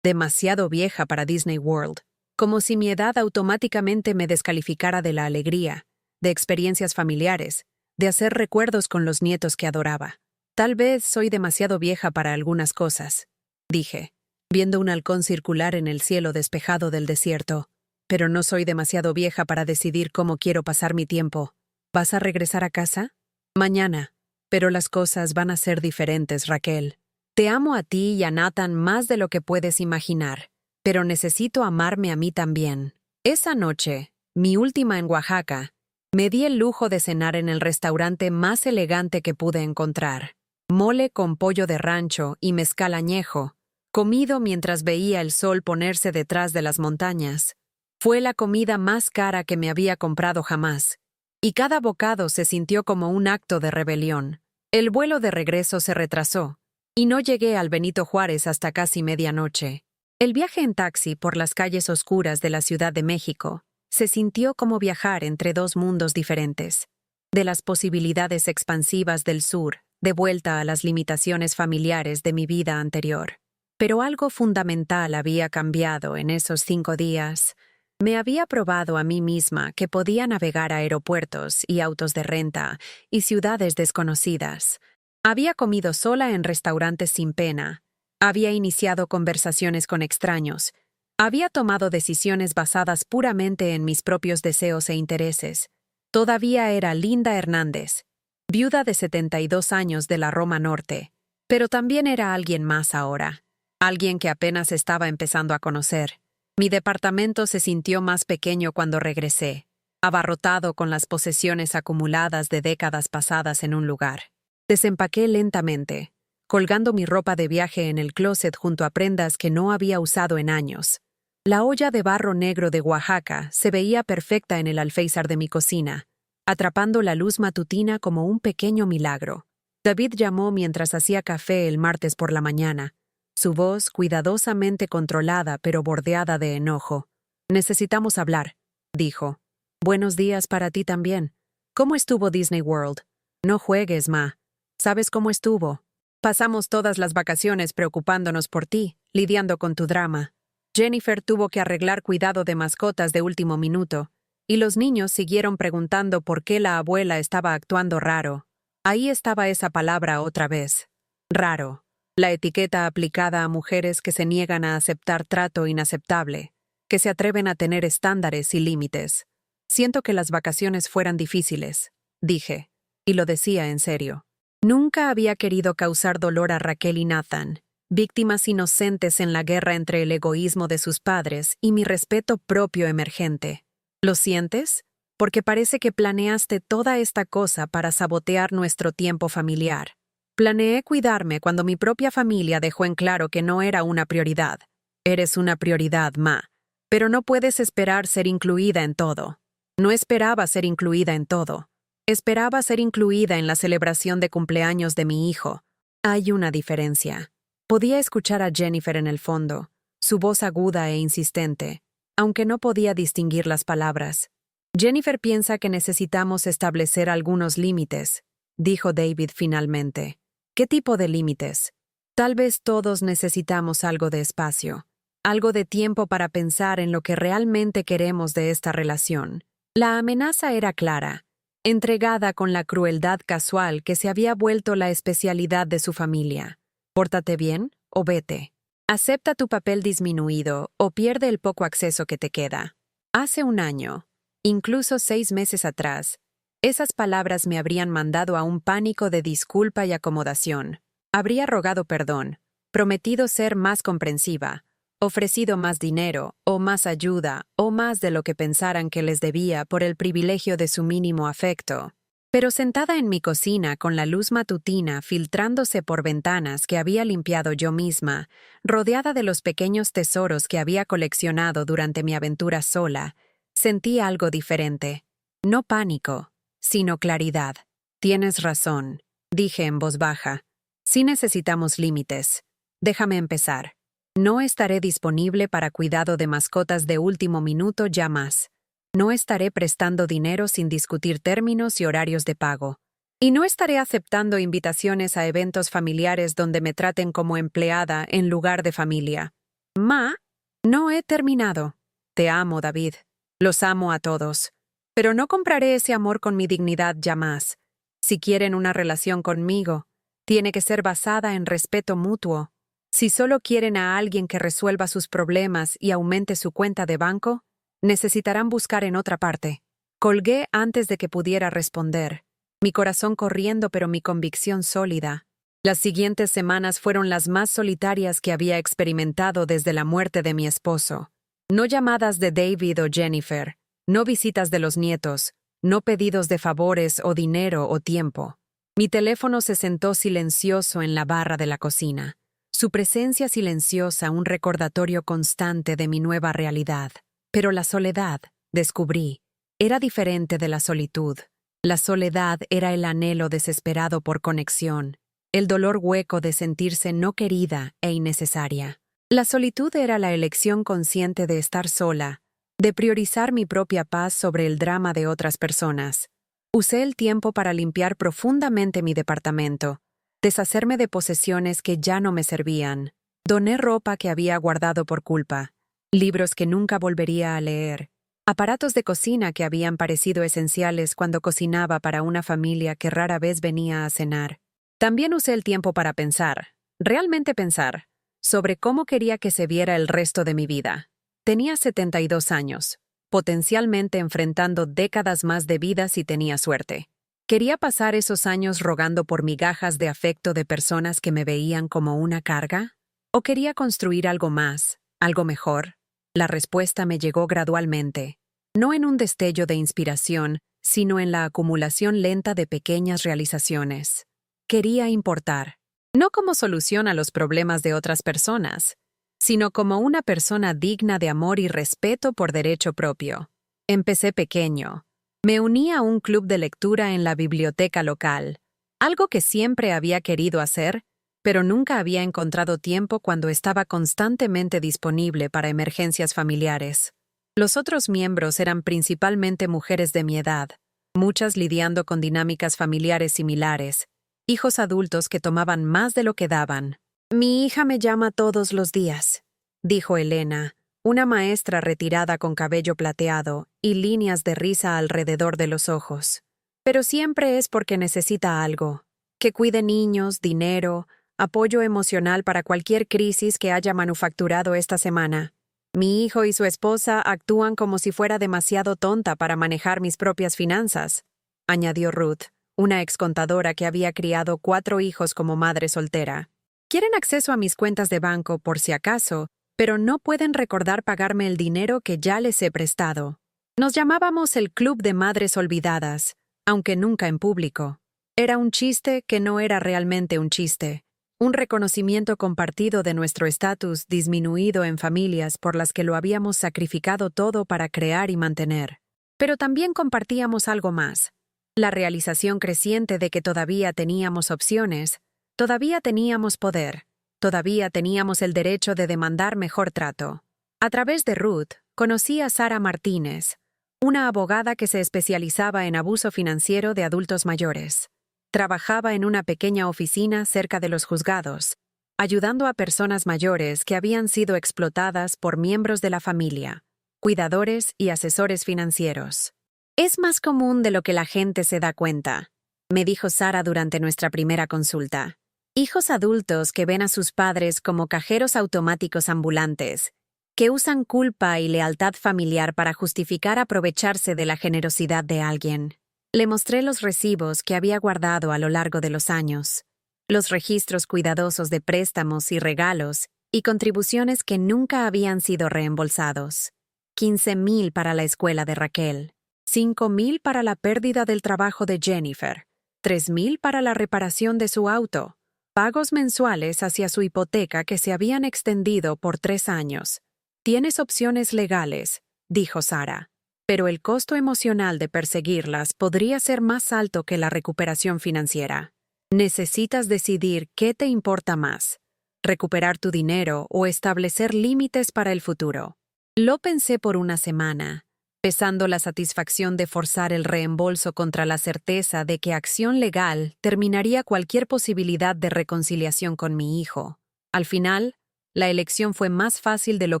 Demasiado vieja para Disney World. Como si mi edad automáticamente me descalificara de la alegría, de experiencias familiares, de hacer recuerdos con los nietos que adoraba. «Tal vez soy demasiado vieja para algunas cosas», dije, viendo un halcón circular en el cielo despejado del desierto. «Pero no soy demasiado vieja para decidir cómo quiero pasar mi tiempo. ¿Vas a regresar a casa?» «Mañana. Pero las cosas van a ser diferentes, Raquel. Te amo a ti y a Nathan más de lo que puedes imaginar. Pero necesito amarme a mí también». Esa noche, mi última en Oaxaca, me di el lujo de cenar en el restaurante más elegante que pude encontrar. Mole con pollo de rancho y mezcal añejo, comido mientras veía el sol ponerse detrás de las montañas. Fue la comida más cara que me había comprado jamás, y cada bocado se sintió como un acto de rebelión. El vuelo de regreso se retrasó, y no llegué al Benito Juárez hasta casi medianoche. El viaje en taxi por las calles oscuras de la Ciudad de México se sintió como viajar entre dos mundos diferentes, de las posibilidades expansivas del sur, de vuelta a las limitaciones familiares de mi vida anterior. Pero algo fundamental había cambiado en esos 5 días. Me había probado a mí misma que podía navegar aeropuertos y autos de renta y ciudades desconocidas. Había comido sola en restaurantes sin pena. Había iniciado conversaciones con extraños. Había tomado decisiones basadas puramente en mis propios deseos e intereses. Todavía era Linda Hernández, viuda de 72 años de la Roma Norte, pero también era alguien más ahora, alguien que apenas estaba empezando a conocer. Mi departamento se sintió más pequeño cuando regresé, abarrotado con las posesiones acumuladas de décadas pasadas en un lugar. Desempaqué lentamente, colgando mi ropa de viaje en el closet junto a prendas que no había usado en años. La olla de barro negro de Oaxaca se veía perfecta en el alféizar de mi cocina, atrapando la luz matutina como un pequeño milagro. David llamó mientras hacía café el martes por la mañana, su voz cuidadosamente controlada pero bordeada de enojo. «Necesitamos hablar», dijo. «Buenos días para ti también. ¿Cómo estuvo Disney World?» «No juegues, Ma. ¿Sabes cómo estuvo? Pasamos todas las vacaciones preocupándonos por ti, lidiando con tu drama. Jennifer tuvo que arreglar cuidado de mascotas de último minuto, y los niños siguieron preguntando por qué la abuela estaba actuando raro. Ahí estaba esa palabra otra vez. Raro. La etiqueta aplicada a mujeres que se niegan a aceptar trato inaceptable, que se atreven a tener estándares y límites. Siento que las vacaciones fueran difíciles», dije, y lo decía en serio. Nunca había querido causar dolor a Raquel y Nathan, víctimas inocentes en la guerra entre el egoísmo de sus padres y mi respeto propio emergente. ¿Lo sientes? Porque parece que planeaste toda esta cosa para sabotear nuestro tiempo familiar. Planeé cuidarme cuando mi propia familia dejó en claro que no era una prioridad. Eres una prioridad, Ma, pero no puedes esperar ser incluida en todo. No esperaba ser incluida en todo. Esperaba ser incluida en la celebración de cumpleaños de mi hijo. Hay una diferencia. Podía escuchar a Jennifer en el fondo, su voz aguda e insistente, aunque no podía distinguir las palabras. Jennifer piensa que necesitamos establecer algunos límites, dijo David finalmente. ¿Qué tipo de límites? Tal vez todos necesitamos algo de espacio, algo de tiempo para pensar en lo que realmente queremos de esta relación. La amenaza era clara, entregada con la crueldad casual que se había vuelto la especialidad de su familia. Pórtate bien o vete. Acepta tu papel disminuido o pierde el poco acceso que te queda. Hace un año, incluso 6 meses atrás, esas palabras me habrían mandado a un pánico de disculpa y acomodación. Habría rogado perdón, prometido ser más comprensiva, ofrecido más dinero, o más ayuda, o más de lo que pensaran que les debía por el privilegio de su mínimo afecto. Pero sentada en mi cocina con la luz matutina filtrándose por ventanas que había limpiado yo misma, rodeada de los pequeños tesoros que había coleccionado durante mi aventura sola, sentí algo diferente. No pánico, sino claridad. Tienes razón, dije en voz baja. Sí necesitamos límites. Déjame empezar. No estaré disponible para cuidado de mascotas de último minuto ya más. No estaré prestando dinero sin discutir términos y horarios de pago. Y no estaré aceptando invitaciones a eventos familiares donde me traten como empleada en lugar de familia. Ma, no he terminado. Te amo, David. Los amo a todos. Pero no compraré ese amor con mi dignidad ya más. Si quieren una relación conmigo, tiene que ser basada en respeto mutuo. Si solo quieren a alguien que resuelva sus problemas y aumente su cuenta de banco, necesitarán buscar en otra parte. Colgué antes de que pudiera responder, mi corazón corriendo pero mi convicción sólida. Las siguientes semanas fueron las más solitarias que había experimentado desde la muerte de mi esposo. No llamadas de David o Jennifer, no visitas de los nietos, no pedidos de favores o dinero o tiempo. Mi teléfono se sentó silencioso en la barra de la cocina. Su presencia silenciosa, un recordatorio constante de mi nueva realidad. Pero la soledad, descubrí, era diferente de la solitud. La soledad era el anhelo desesperado por conexión, el dolor hueco de sentirse no querida e innecesaria. La solitud era la elección consciente de estar sola, de priorizar mi propia paz sobre el drama de otras personas. Usé el tiempo para limpiar profundamente mi departamento, deshacerme de posesiones que ya no me servían. Doné ropa que había guardado por culpa, libros que nunca volvería a leer, aparatos de cocina que habían parecido esenciales cuando cocinaba para una familia que rara vez venía a cenar. También usé el tiempo para pensar, realmente pensar, sobre cómo quería que se viera el resto de mi vida. Tenía 72 años, potencialmente enfrentando décadas más de vida si tenía suerte. ¿Quería pasar esos años rogando por migajas de afecto de personas que me veían como una carga? ¿O quería construir algo más, algo mejor? La respuesta me llegó gradualmente, no en un destello de inspiración, sino en la acumulación lenta de pequeñas realizaciones. Quería importar, no como solución a los problemas de otras personas, sino como una persona digna de amor y respeto por derecho propio. Empecé pequeño. Me uní a un club de lectura en la biblioteca local, algo que siempre había querido hacer, pero nunca había encontrado tiempo cuando estaba constantemente disponible para emergencias familiares. Los otros miembros eran principalmente mujeres de mi edad, muchas lidiando con dinámicas familiares similares, hijos adultos que tomaban más de lo que daban. «Mi hija me llama todos los días», dijo Elena, una maestra retirada con cabello plateado y líneas de risa alrededor de los ojos. «Pero siempre es porque necesita algo, que cuide niños, dinero, apoyo emocional para cualquier crisis que haya manufacturado esta semana. Mi hijo y su esposa actúan como si fuera demasiado tonta para manejar mis propias finanzas», añadió Ruth, una excontadora que había criado 4 hijos como madre soltera. «Quieren acceso a mis cuentas de banco por si acaso, pero no pueden recordar pagarme el dinero que ya les he prestado». Nos llamábamos el Club de Madres Olvidadas, aunque nunca en público. Era un chiste que no era realmente un chiste. Un reconocimiento compartido de nuestro estatus disminuido en familias por las que lo habíamos sacrificado todo para crear y mantener. Pero también compartíamos algo más. La realización creciente de que todavía teníamos opciones, todavía teníamos poder, todavía teníamos el derecho de demandar mejor trato. A través de Ruth, conocí a Sara Martínez, una abogada que se especializaba en abuso financiero de adultos mayores. Trabajaba en una pequeña oficina cerca de los juzgados, ayudando a personas mayores que habían sido explotadas por miembros de la familia, cuidadores y asesores financieros. Es más común de lo que la gente se da cuenta, me dijo Sara durante nuestra primera consulta. Hijos adultos que ven a sus padres como cajeros automáticos ambulantes, que usan culpa y lealtad familiar para justificar aprovecharse de la generosidad de alguien. Le mostré los recibos que había guardado a lo largo de los años, los registros cuidadosos de préstamos y regalos y contribuciones que nunca habían sido reembolsados. 15,000 para la escuela de Raquel, 5,000 para la pérdida del trabajo de Jennifer, 3,000 para la reparación de su auto, pagos mensuales hacia su hipoteca que se habían extendido por 3 años. Tienes opciones legales, dijo Sara. Pero el costo emocional de perseguirlas podría ser más alto que la recuperación financiera. Necesitas decidir qué te importa más, recuperar tu dinero o establecer límites para el futuro. Lo pensé por una semana, pesando la satisfacción de forzar el reembolso contra la certeza de que acción legal terminaría cualquier posibilidad de reconciliación con mi hijo. Al final, la elección fue más fácil de lo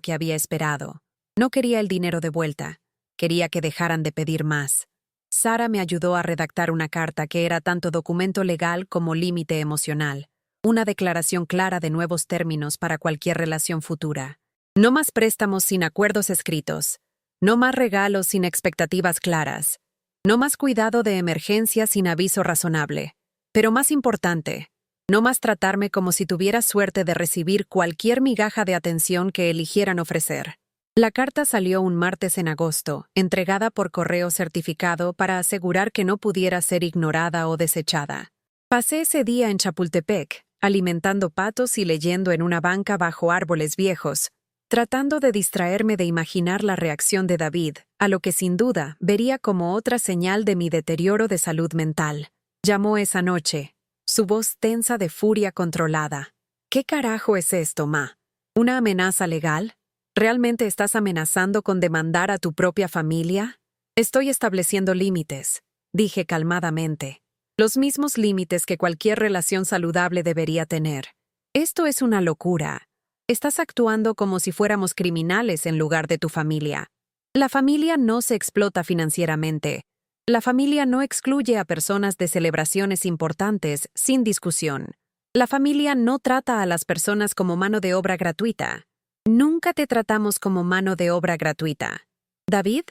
que había esperado. No quería el dinero de vuelta. Quería que dejaran de pedir más. Sara me ayudó a redactar una carta que era tanto documento legal como límite emocional, una declaración clara de nuevos términos para cualquier relación futura. No más préstamos sin acuerdos escritos, no más regalos sin expectativas claras, no más cuidado de emergencia sin aviso razonable. Pero más importante, no más tratarme como si tuviera suerte de recibir cualquier migaja de atención que eligieran ofrecer. La carta salió un martes en agosto, entregada por correo certificado para asegurar que no pudiera ser ignorada o desechada. Pasé ese día en Chapultepec, alimentando patos y leyendo en una banca bajo árboles viejos, tratando de distraerme de imaginar la reacción de David, a lo que sin duda vería como otra señal de mi deterioro de salud mental. Llamó esa noche, su voz tensa de furia controlada. ¿Qué carajo es esto, ma? ¿Una amenaza legal? ¿Realmente estás amenazando con demandar a tu propia familia? Estoy estableciendo límites, dije calmadamente. Los mismos límites que cualquier relación saludable debería tener. Esto es una locura. Estás actuando como si fuéramos criminales en lugar de tu familia. La familia no se explota financieramente. La familia no excluye a personas de celebraciones importantes sin discusión. La familia no trata a las personas como mano de obra gratuita. Nunca te tratamos como mano de obra gratuita. David,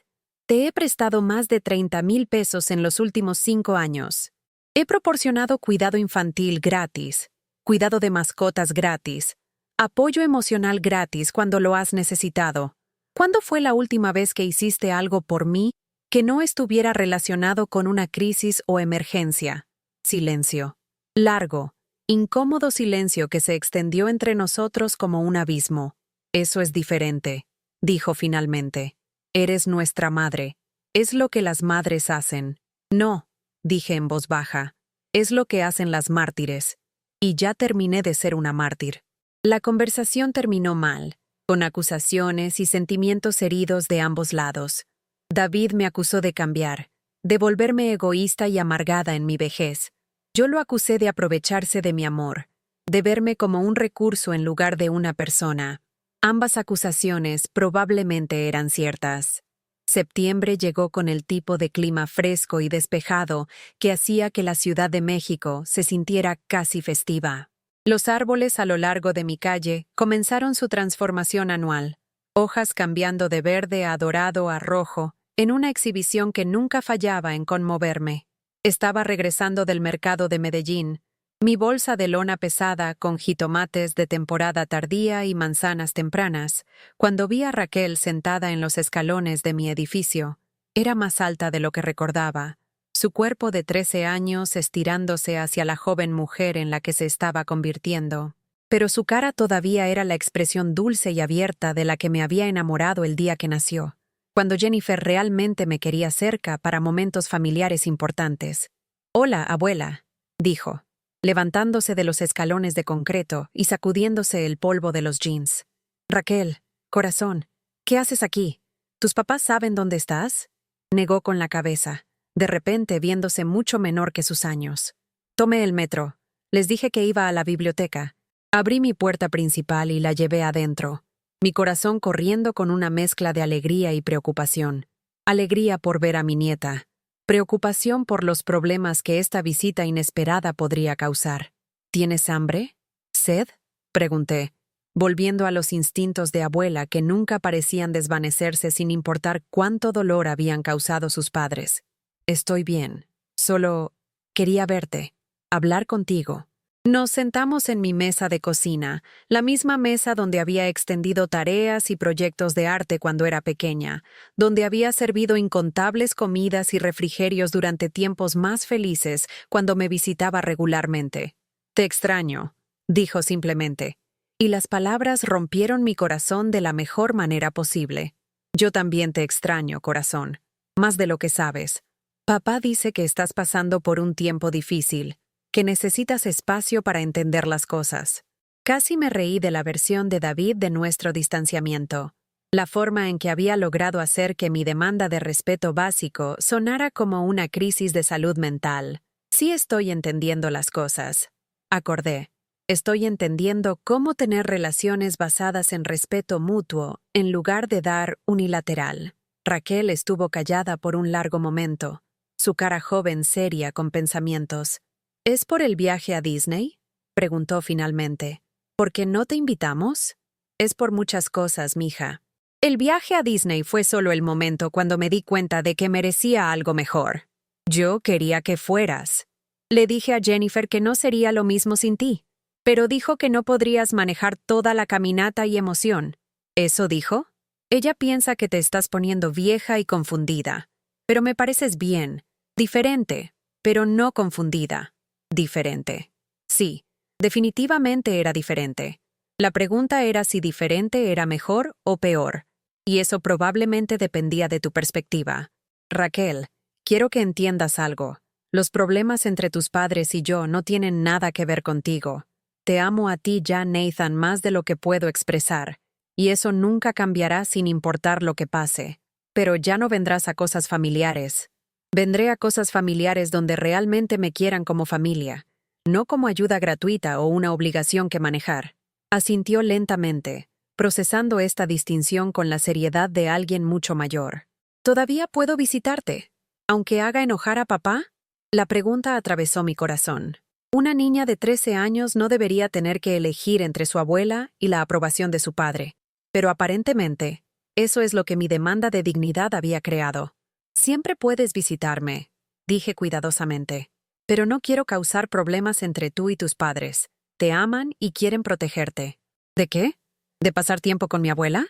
te he prestado más de 30,000 pesos en los últimos 5 años. He proporcionado cuidado infantil gratis, cuidado de mascotas gratis, apoyo emocional gratis cuando lo has necesitado. ¿Cuándo fue la última vez que hiciste algo por mí que no estuviera relacionado con una crisis o emergencia? Silencio. Largo, incómodo silencio que se extendió entre nosotros como un abismo. Eso es diferente, dijo finalmente. Eres nuestra madre. Es lo que las madres hacen. No, dije en voz baja. Es lo que hacen las mártires. Y ya terminé de ser una mártir. La conversación terminó mal, con acusaciones y sentimientos heridos de ambos lados. David me acusó de cambiar, de volverme egoísta y amargada en mi vejez. Yo lo acusé de aprovecharse de mi amor, de verme como un recurso en lugar de una persona. Ambas acusaciones probablemente eran ciertas. Septiembre llegó con el tipo de clima fresco y despejado que hacía que la Ciudad de México se sintiera casi festiva. Los árboles a lo largo de mi calle comenzaron su transformación anual, hojas cambiando de verde a dorado a rojo, en una exhibición que nunca fallaba en conmoverme. Estaba regresando del mercado de Medellín, mi bolsa de lona pesada con jitomates de temporada tardía y manzanas tempranas, cuando vi a Raquel sentada en los escalones de mi edificio. Era más alta de lo que recordaba. su cuerpo de 13 años estirándose hacia la joven mujer en la que se estaba convirtiendo. Pero su cara todavía era la expresión dulce y abierta de la que me había enamorado el día que nació, cuando Jennifer realmente me quería cerca para momentos familiares importantes. «Hola, abuela», dijo, levantándose de los escalones de concreto y sacudiéndose el polvo de los jeans. «Raquel, corazón, ¿qué haces aquí? ¿Tus papás saben dónde estás?», negó con la cabeza, de repente viéndose mucho menor que sus años. «Tomé el metro. Les dije que iba a la biblioteca. Abrí mi puerta principal y la llevé adentro, mi corazón corriendo con una mezcla de alegría y preocupación. Alegría por ver a mi nieta. Preocupación por los problemas que esta visita inesperada podría causar. ¿Tienes hambre? ¿Sed?», pregunté, volviendo a los instintos de abuela que nunca parecían desvanecerse sin importar cuánto dolor habían causado sus padres. «Estoy bien. Solo quería verte, hablar contigo». Nos sentamos en mi mesa de cocina, la misma mesa donde había extendido tareas y proyectos de arte cuando era pequeña, donde había servido incontables comidas y refrigerios durante tiempos más felices cuando me visitaba regularmente. «Te extraño», dijo simplemente, y las palabras rompieron mi corazón de la mejor manera posible. «Yo también te extraño, corazón, más de lo que sabes. Papá dice que estás pasando por un tiempo difícil, que necesitas espacio para entender las cosas». Casi me reí de la versión de David de nuestro distanciamiento, la forma en que había logrado hacer que mi demanda de respeto básico sonara como una crisis de salud mental. «Sí estoy entendiendo las cosas», acordé. «Estoy entendiendo cómo tener relaciones basadas en respeto mutuo en lugar de dar unilateral». Raquel estuvo callada por un largo momento, su cara joven seria con pensamientos. «¿Es por el viaje a Disney?», preguntó finalmente. «¿Por qué no te invitamos?». «Es por muchas cosas, mija. El viaje a Disney fue solo el momento cuando me di cuenta de que merecía algo mejor. Yo quería que fueras. Le dije a Jennifer que no sería lo mismo sin ti, pero dijo que no podrías manejar toda la caminata y emoción». «¿Eso dijo?». «Ella piensa que te estás poniendo vieja y confundida, pero me pareces bien, diferente, pero no confundida». «Diferente». Sí, definitivamente era diferente. La pregunta era si diferente era mejor o peor, y eso probablemente dependía de tu perspectiva. «Raquel, quiero que entiendas algo. Los problemas entre tus padres y yo no tienen nada que ver contigo. Te amo a ti ya, Nathan, más de lo que puedo expresar, y eso nunca cambiará sin importar lo que pase. Pero ya no vendrás a cosas familiares. Vendré a cosas familiares donde realmente me quieran como familia, no como ayuda gratuita o una obligación que manejar». Asintió lentamente, procesando esta distinción con la seriedad de alguien mucho mayor. «¿Todavía puedo visitarte, aunque haga enojar a papá?». La pregunta atravesó mi corazón. Una niña de 13 años no debería tener que elegir entre su abuela y la aprobación de su padre, pero aparentemente, eso es lo que mi demanda de dignidad había creado. «Siempre puedes visitarme», dije cuidadosamente, «pero no quiero causar problemas entre tú y tus padres. Te aman y quieren protegerte». «¿De qué? ¿De pasar tiempo con mi abuela?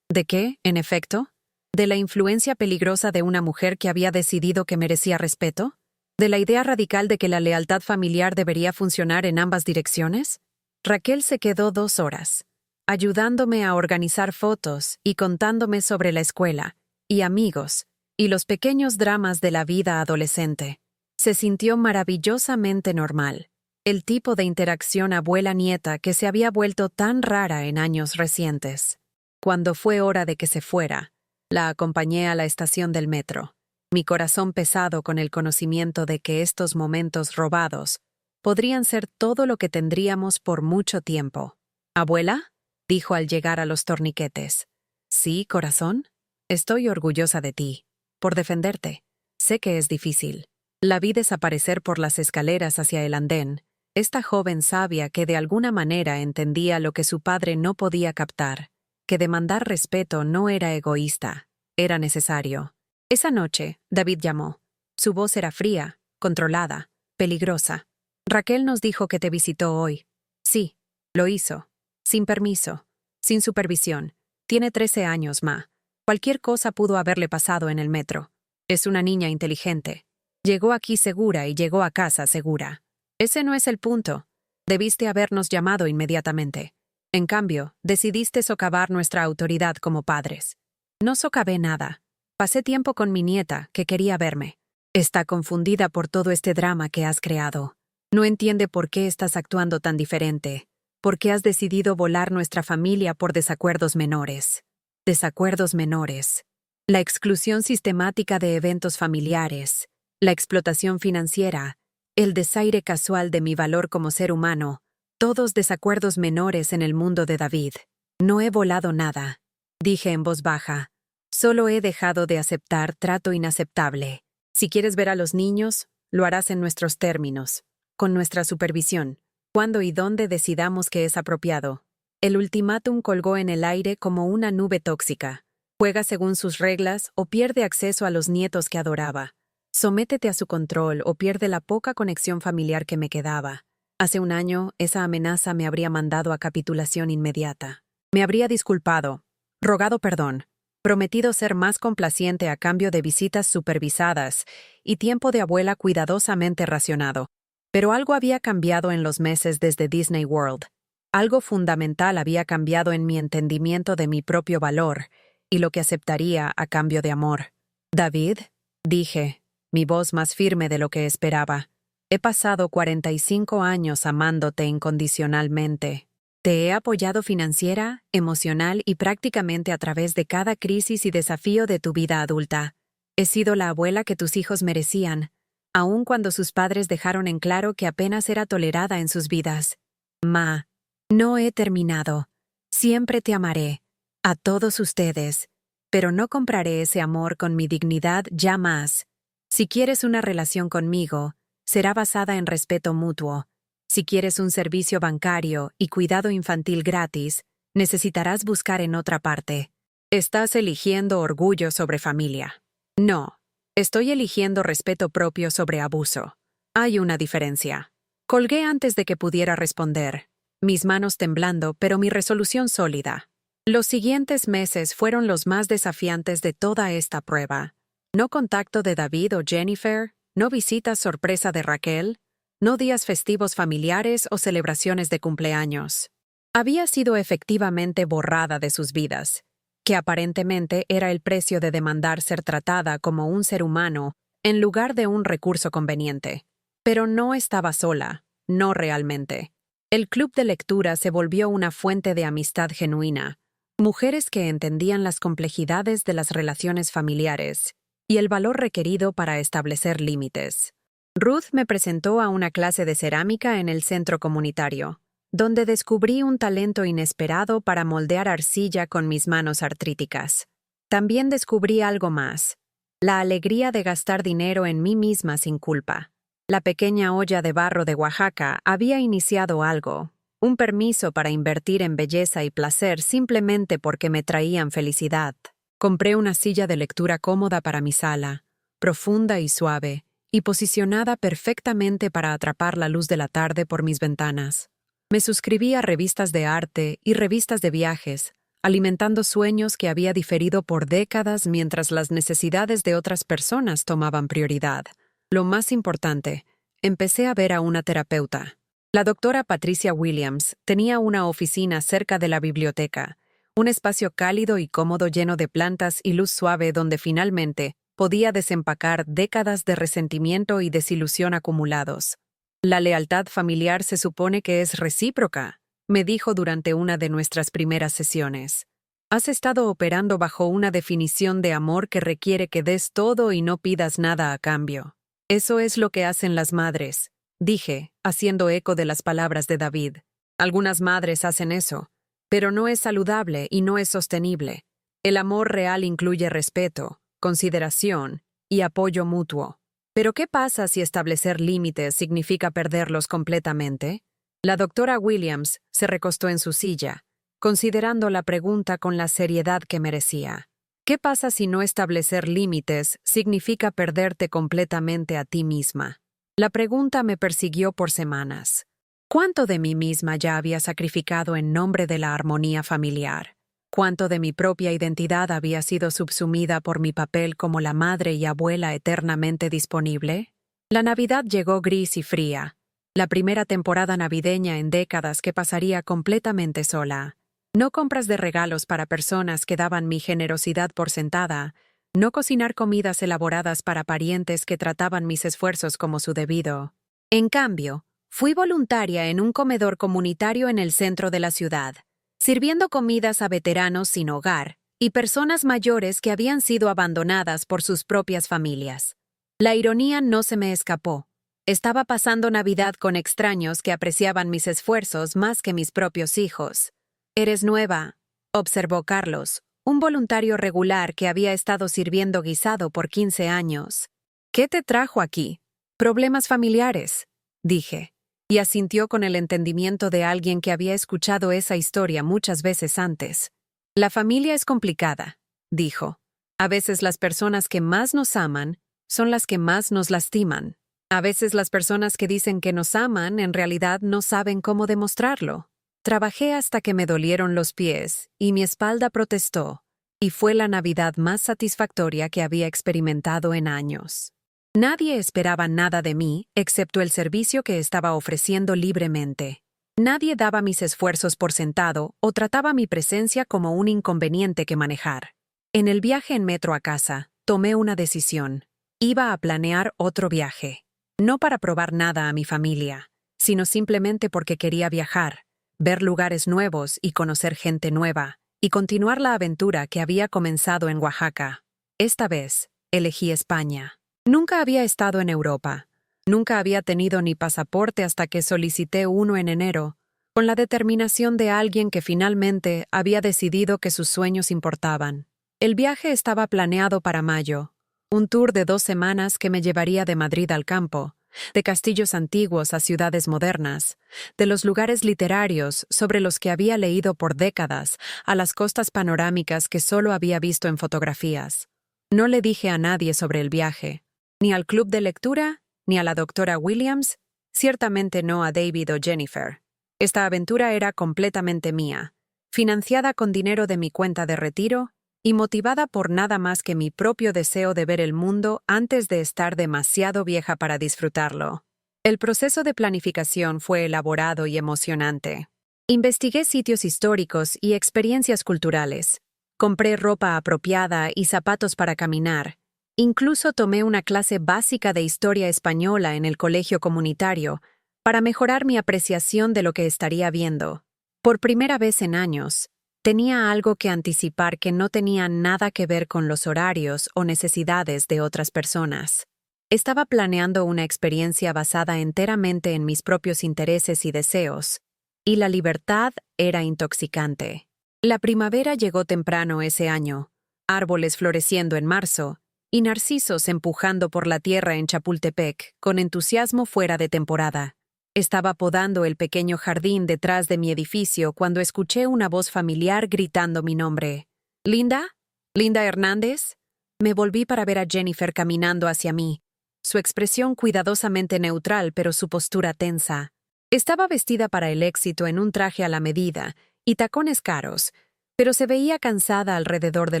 ¿De qué, en efecto? ¿De la influencia peligrosa de una mujer que había decidido que merecía respeto? ¿De la idea radical de que la lealtad familiar debería funcionar en ambas direcciones?». Raquel se quedó 2 horas, ayudándome a organizar fotos y contándome sobre la escuela, y amigos, y los pequeños dramas de la vida adolescente. Se sintió maravillosamente normal, el tipo de interacción abuela-nieta que se había vuelto tan rara en años recientes. Cuando fue hora de que se fuera, la acompañé a la estación del metro, mi corazón pesado con el conocimiento de que estos momentos robados podrían ser todo lo que tendríamos por mucho tiempo. «¿Abuela?», dijo al llegar a los torniquetes. «Sí, corazón. Estoy orgullosa de ti. Por defenderte. Sé que es difícil». La vi desaparecer por las escaleras hacia el andén, esta joven sabia que de alguna manera entendía lo que su padre no podía captar, que demandar respeto no era egoísta, era necesario. Esa noche, David llamó. Su voz era fría, controlada, peligrosa. «Raquel nos dijo que te visitó hoy». «Sí, lo hizo. Sin permiso, sin supervisión. Tiene 13 años, ma. Cualquier cosa pudo haberle pasado en el metro. Es una niña inteligente». Llegó aquí segura y llegó a casa segura. Ese no es el punto. Debiste habernos llamado inmediatamente. En cambio, decidiste socavar nuestra autoridad como padres. No socavé nada. Pasé tiempo con mi nieta, que quería verme. Está confundida por todo este drama que has creado. No entiende por qué estás actuando tan diferente. ¿Por qué has decidido volar nuestra familia por desacuerdos menores? Desacuerdos menores. La exclusión sistemática de eventos familiares, la explotación financiera, el desaire casual de mi valor como ser humano, todos desacuerdos menores en el mundo de David. No he volado nada, dije en voz baja. Solo he dejado de aceptar trato inaceptable. Si quieres ver a los niños, lo harás en nuestros términos, con nuestra supervisión, cuando y dónde decidamos que es apropiado. El ultimátum colgó en el aire como una nube tóxica. Juega según sus reglas o pierde acceso a los nietos que adoraba. Sométete a su control o pierde la poca conexión familiar que me quedaba. Hace un año, esa amenaza me habría mandado a capitulación inmediata. Me habría disculpado, rogado perdón, prometido ser más complaciente a cambio de visitas supervisadas y tiempo de abuela cuidadosamente racionado. Pero algo había cambiado en los meses desde Disney World. Algo fundamental había cambiado en mi entendimiento de mi propio valor y lo que aceptaría a cambio de amor. David, dije, mi voz más firme de lo que esperaba. He pasado 45 años amándote incondicionalmente. Te he apoyado financiera, emocional y prácticamente a través de cada crisis y desafío de tu vida adulta. He sido la abuela que tus hijos merecían, aun cuando sus padres dejaron en claro que apenas era tolerada en sus vidas. Ma, no he terminado. Siempre te amaré. A todos ustedes. Pero no compraré ese amor con mi dignidad ya más. Si quieres una relación conmigo, será basada en respeto mutuo. Si quieres un servicio bancario y cuidado infantil gratis, necesitarás buscar en otra parte. Estás eligiendo orgullo sobre familia. No, estoy eligiendo respeto propio sobre abuso. Hay una diferencia. Colgué antes de que pudiera responder, mis manos temblando, pero mi resolución sólida. Los siguientes meses fueron los más desafiantes de toda esta prueba. No contacto de David o Jennifer, no visitas sorpresa de Raquel, no días festivos familiares o celebraciones de cumpleaños. Había sido efectivamente borrada de sus vidas, que aparentemente era el precio de demandar ser tratada como un ser humano en lugar de un recurso conveniente. Pero no estaba sola, no realmente. El club de lectura se volvió una fuente de amistad genuina. Mujeres que entendían las complejidades de las relaciones familiares y el valor requerido para establecer límites. Ruth me presentó a una clase de cerámica en el centro comunitario, donde descubrí un talento inesperado para moldear arcilla con mis manos artríticas. También descubrí algo más, la alegría de gastar dinero en mí misma sin culpa. La pequeña olla de barro de Oaxaca había iniciado algo, un permiso para invertir en belleza y placer simplemente porque me traían felicidad. Compré una silla de lectura cómoda para mi sala, profunda y suave, y posicionada perfectamente para atrapar la luz de la tarde por mis ventanas. Me suscribí a revistas de arte y revistas de viajes, alimentando sueños que había diferido por décadas mientras las necesidades de otras personas tomaban prioridad. Lo más importante, empecé a ver a una terapeuta. La doctora Patricia Williams tenía una oficina cerca de la biblioteca, un espacio cálido y cómodo lleno de plantas y luz suave donde finalmente podía desempacar décadas de resentimiento y desilusión acumulados. La lealtad familiar se supone que es recíproca, me dijo durante una de nuestras primeras sesiones. Has estado operando bajo una definición de amor que requiere que des todo y no pidas nada a cambio. Eso es lo que hacen las madres, dije, haciendo eco de las palabras de David. Algunas madres hacen eso, pero no es saludable y no es sostenible. El amor real incluye respeto, consideración y apoyo mutuo. ¿Pero qué pasa si establecer límites significa perderlos completamente? La doctora Williams se recostó en su silla, considerando la pregunta con la seriedad que merecía. ¿Qué pasa si no establecer límites significa perderte completamente a ti misma? La pregunta me persiguió por semanas. ¿Cuánto de mí misma ya había sacrificado en nombre de la armonía familiar? ¿Cuánto de mi propia identidad había sido subsumida por mi papel como la madre y abuela eternamente disponible? La Navidad llegó gris y fría. La primera temporada navideña en décadas que pasaría completamente sola. No compras de regalos para personas que daban mi generosidad por sentada, no cocinar comidas elaboradas para parientes que trataban mis esfuerzos como su debido. En cambio, fui voluntaria en un comedor comunitario en el centro de la ciudad, sirviendo comidas a veteranos sin hogar y personas mayores que habían sido abandonadas por sus propias familias. La ironía no se me escapó. Estaba pasando Navidad con extraños que apreciaban mis esfuerzos más que mis propios hijos. «Eres nueva», observó Carlos, un voluntario regular que había estado sirviendo guisado por 15 años. «¿Qué te trajo aquí?» «Problemas familiares», dije, y asintió con el entendimiento de alguien que había escuchado esa historia muchas veces antes. «La familia es complicada», dijo. «A veces las personas que más nos aman son las que más nos lastiman. A veces las personas que dicen que nos aman en realidad no saben cómo demostrarlo». Trabajé hasta que me dolieron los pies y mi espalda protestó, y fue la Navidad más satisfactoria que había experimentado en años. Nadie esperaba nada de mí, excepto el servicio que estaba ofreciendo libremente. Nadie daba mis esfuerzos por sentado o trataba mi presencia como un inconveniente que manejar. En el viaje en metro a casa, tomé una decisión. Iba a planear otro viaje. No para probar nada a mi familia, sino simplemente porque quería viajar, ver lugares nuevos y conocer gente nueva, y continuar la aventura que había comenzado en Oaxaca. Esta vez, elegí España. Nunca había estado en Europa. Nunca había tenido ni pasaporte hasta que solicité uno en enero, con la determinación de alguien que finalmente había decidido que sus sueños importaban. El viaje estaba planeado para mayo, un tour de 2 semanas que me llevaría de Madrid al campo, de castillos antiguos a ciudades modernas, de los lugares literarios sobre los que había leído por décadas a las costas panorámicas que solo había visto en fotografías. No le dije a nadie sobre el viaje, ni al club de lectura, ni a la doctora Williams, ciertamente no a David o Jennifer. Esta aventura era completamente mía, financiada con dinero de mi cuenta de retiro y motivada por nada más que mi propio deseo de ver el mundo antes de estar demasiado vieja para disfrutarlo. El proceso de planificación fue elaborado y emocionante. Investigué sitios históricos y experiencias culturales. Compré ropa apropiada y zapatos para caminar. Incluso tomé una clase básica de historia española en el colegio comunitario para mejorar mi apreciación de lo que estaría viendo. Por primera vez en años, tenía algo que anticipar que no tenía nada que ver con los horarios o necesidades de otras personas. Estaba planeando una experiencia basada enteramente en mis propios intereses y deseos, y la libertad era intoxicante. La primavera llegó temprano ese año, árboles floreciendo en marzo, y narcisos empujando por la tierra en Chapultepec, con entusiasmo fuera de temporada. Estaba podando el pequeño jardín detrás de mi edificio cuando escuché una voz familiar gritando mi nombre. «¿Linda? ¿Linda Hernández?» Me volví para ver a Jennifer caminando hacia mí, su expresión cuidadosamente neutral pero su postura tensa. Estaba vestida para el éxito en un traje a la medida y tacones caros, pero se veía cansada alrededor de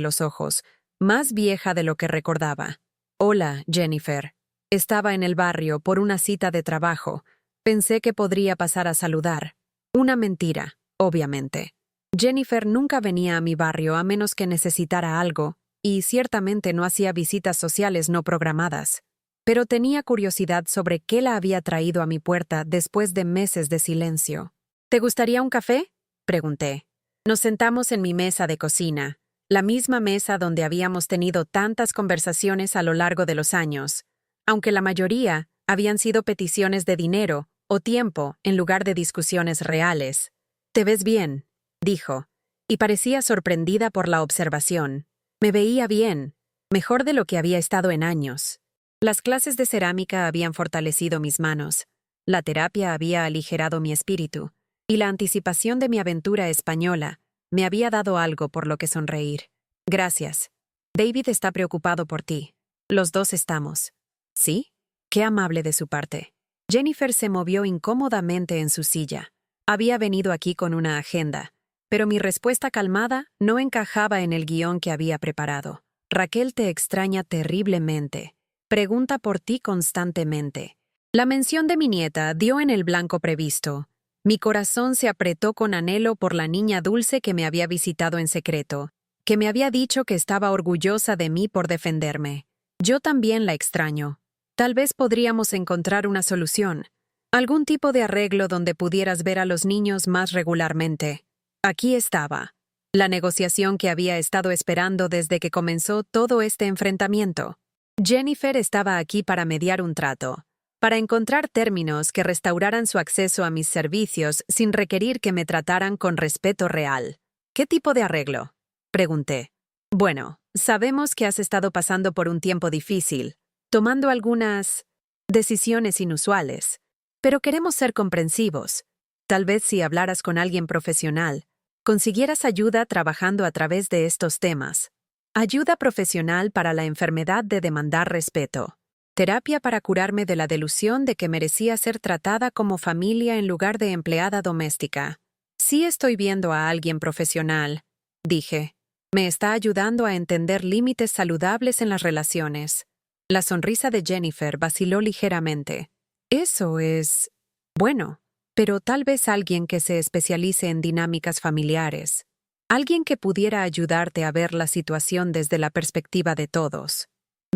los ojos, más vieja de lo que recordaba. «Hola, Jennifer». Estaba en el barrio por una cita de trabajo. Pensé que podría pasar a saludar. Una mentira, obviamente. Jennifer nunca venía a mi barrio a menos que necesitara algo, y ciertamente no hacía visitas sociales no programadas. Pero tenía curiosidad sobre qué la había traído a mi puerta después de meses de silencio. «¿Te gustaría un café?», pregunté. Nos sentamos en mi mesa de cocina, la misma mesa donde habíamos tenido tantas conversaciones a lo largo de los años, aunque la mayoría habían sido peticiones de dinero o tiempo en lugar de discusiones reales. «Te ves bien», dijo, y parecía sorprendida por la observación. Me veía bien, mejor de lo que había estado en años. Las clases de cerámica habían fortalecido mis manos, la terapia había aligerado mi espíritu, y la anticipación de mi aventura española me había dado algo por lo que sonreír. «Gracias. David está preocupado por ti. Los dos estamos». «¿Sí?» Qué amable de su parte. Jennifer se movió incómodamente en su silla. Había venido aquí con una agenda, pero mi respuesta calmada no encajaba en el guión que había preparado. «Raquel te extraña terriblemente. Pregunta por ti constantemente. La mención de mi nieta dio en el blanco previsto. Mi corazón se apretó con anhelo por la niña dulce que me había visitado en secreto, que me había dicho que estaba orgullosa de mí por defenderme. Yo también la extraño. Tal vez podríamos encontrar una solución. Algún tipo de arreglo donde pudieras ver a los niños más regularmente. Aquí estaba. La negociación que había estado esperando desde que comenzó todo este enfrentamiento. Jennifer estaba aquí para mediar un trato, para encontrar términos que restauraran su acceso a mis servicios sin requerir que me trataran con respeto real. ¿Qué tipo de arreglo?, pregunté. Bueno, sabemos que has estado pasando por un tiempo difícil, tomando algunas decisiones inusuales, pero queremos ser comprensivos. Tal vez si hablaras con alguien profesional, consiguieras ayuda trabajando a través de estos temas. Ayuda profesional para la enfermedad de demandar respeto. Terapia para curarme de la delusión de que merecía ser tratada como familia en lugar de empleada doméstica. Sí estoy viendo a alguien profesional, dije. Me está ayudando a entender límites saludables en las relaciones. La sonrisa de Jennifer vaciló ligeramente. Eso es bueno, pero tal vez alguien que se especialice en dinámicas familiares. Alguien que pudiera ayudarte a ver la situación desde la perspectiva de todos.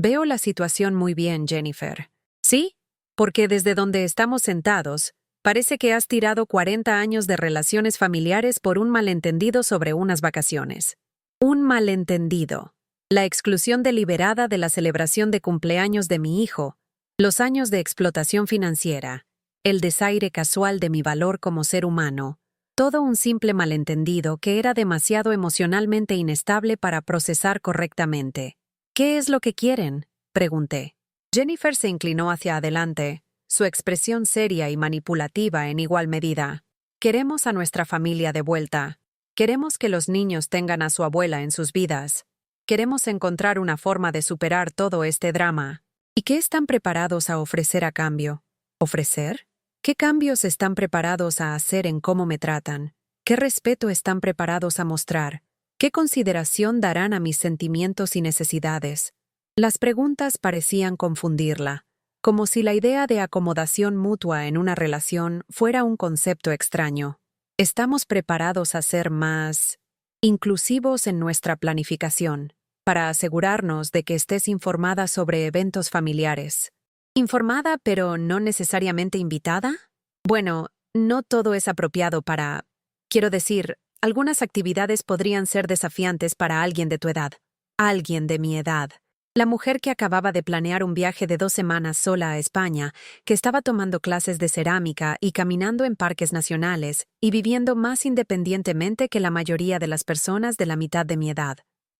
Veo la situación muy bien, Jennifer. ¿Sí? Porque desde donde estamos sentados, parece que has tirado 40 años de relaciones familiares por un malentendido sobre unas vacaciones. Un malentendido. La exclusión deliberada de la celebración de cumpleaños de mi hijo, los años de explotación financiera, el desaire casual de mi valor como ser humano. Todo un simple malentendido que era demasiado emocionalmente inestable para procesar correctamente. ¿Qué es lo que quieren?, pregunté. Jennifer se inclinó hacia adelante, su expresión seria y manipulativa en igual medida. Queremos a nuestra familia de vuelta. Queremos que los niños tengan a su abuela en sus vidas. Queremos encontrar una forma de superar todo este drama. ¿Y qué están preparados a ofrecer a cambio? ¿Ofrecer? ¿Qué cambios están preparados a hacer en cómo me tratan? ¿Qué respeto están preparados a mostrar? ¿Qué consideración darán a mis sentimientos y necesidades? Las preguntas parecían confundirla, como si la idea de acomodación mutua en una relación fuera un concepto extraño. ¿Estamos preparados a ser más inclusivos en nuestra planificación, para asegurarnos de que estés informada sobre eventos familiares? ¿Informada pero no necesariamente invitada? Bueno, no todo es apropiado para... Quiero decir, algunas actividades podrían ser desafiantes para alguien de tu edad. Alguien de mi edad. La mujer que acababa de planear un viaje de 2 semanas sola a España, que estaba tomando clases de cerámica y caminando en parques nacionales, y viviendo más independientemente que la mayoría de las personas de la mitad de mi edad.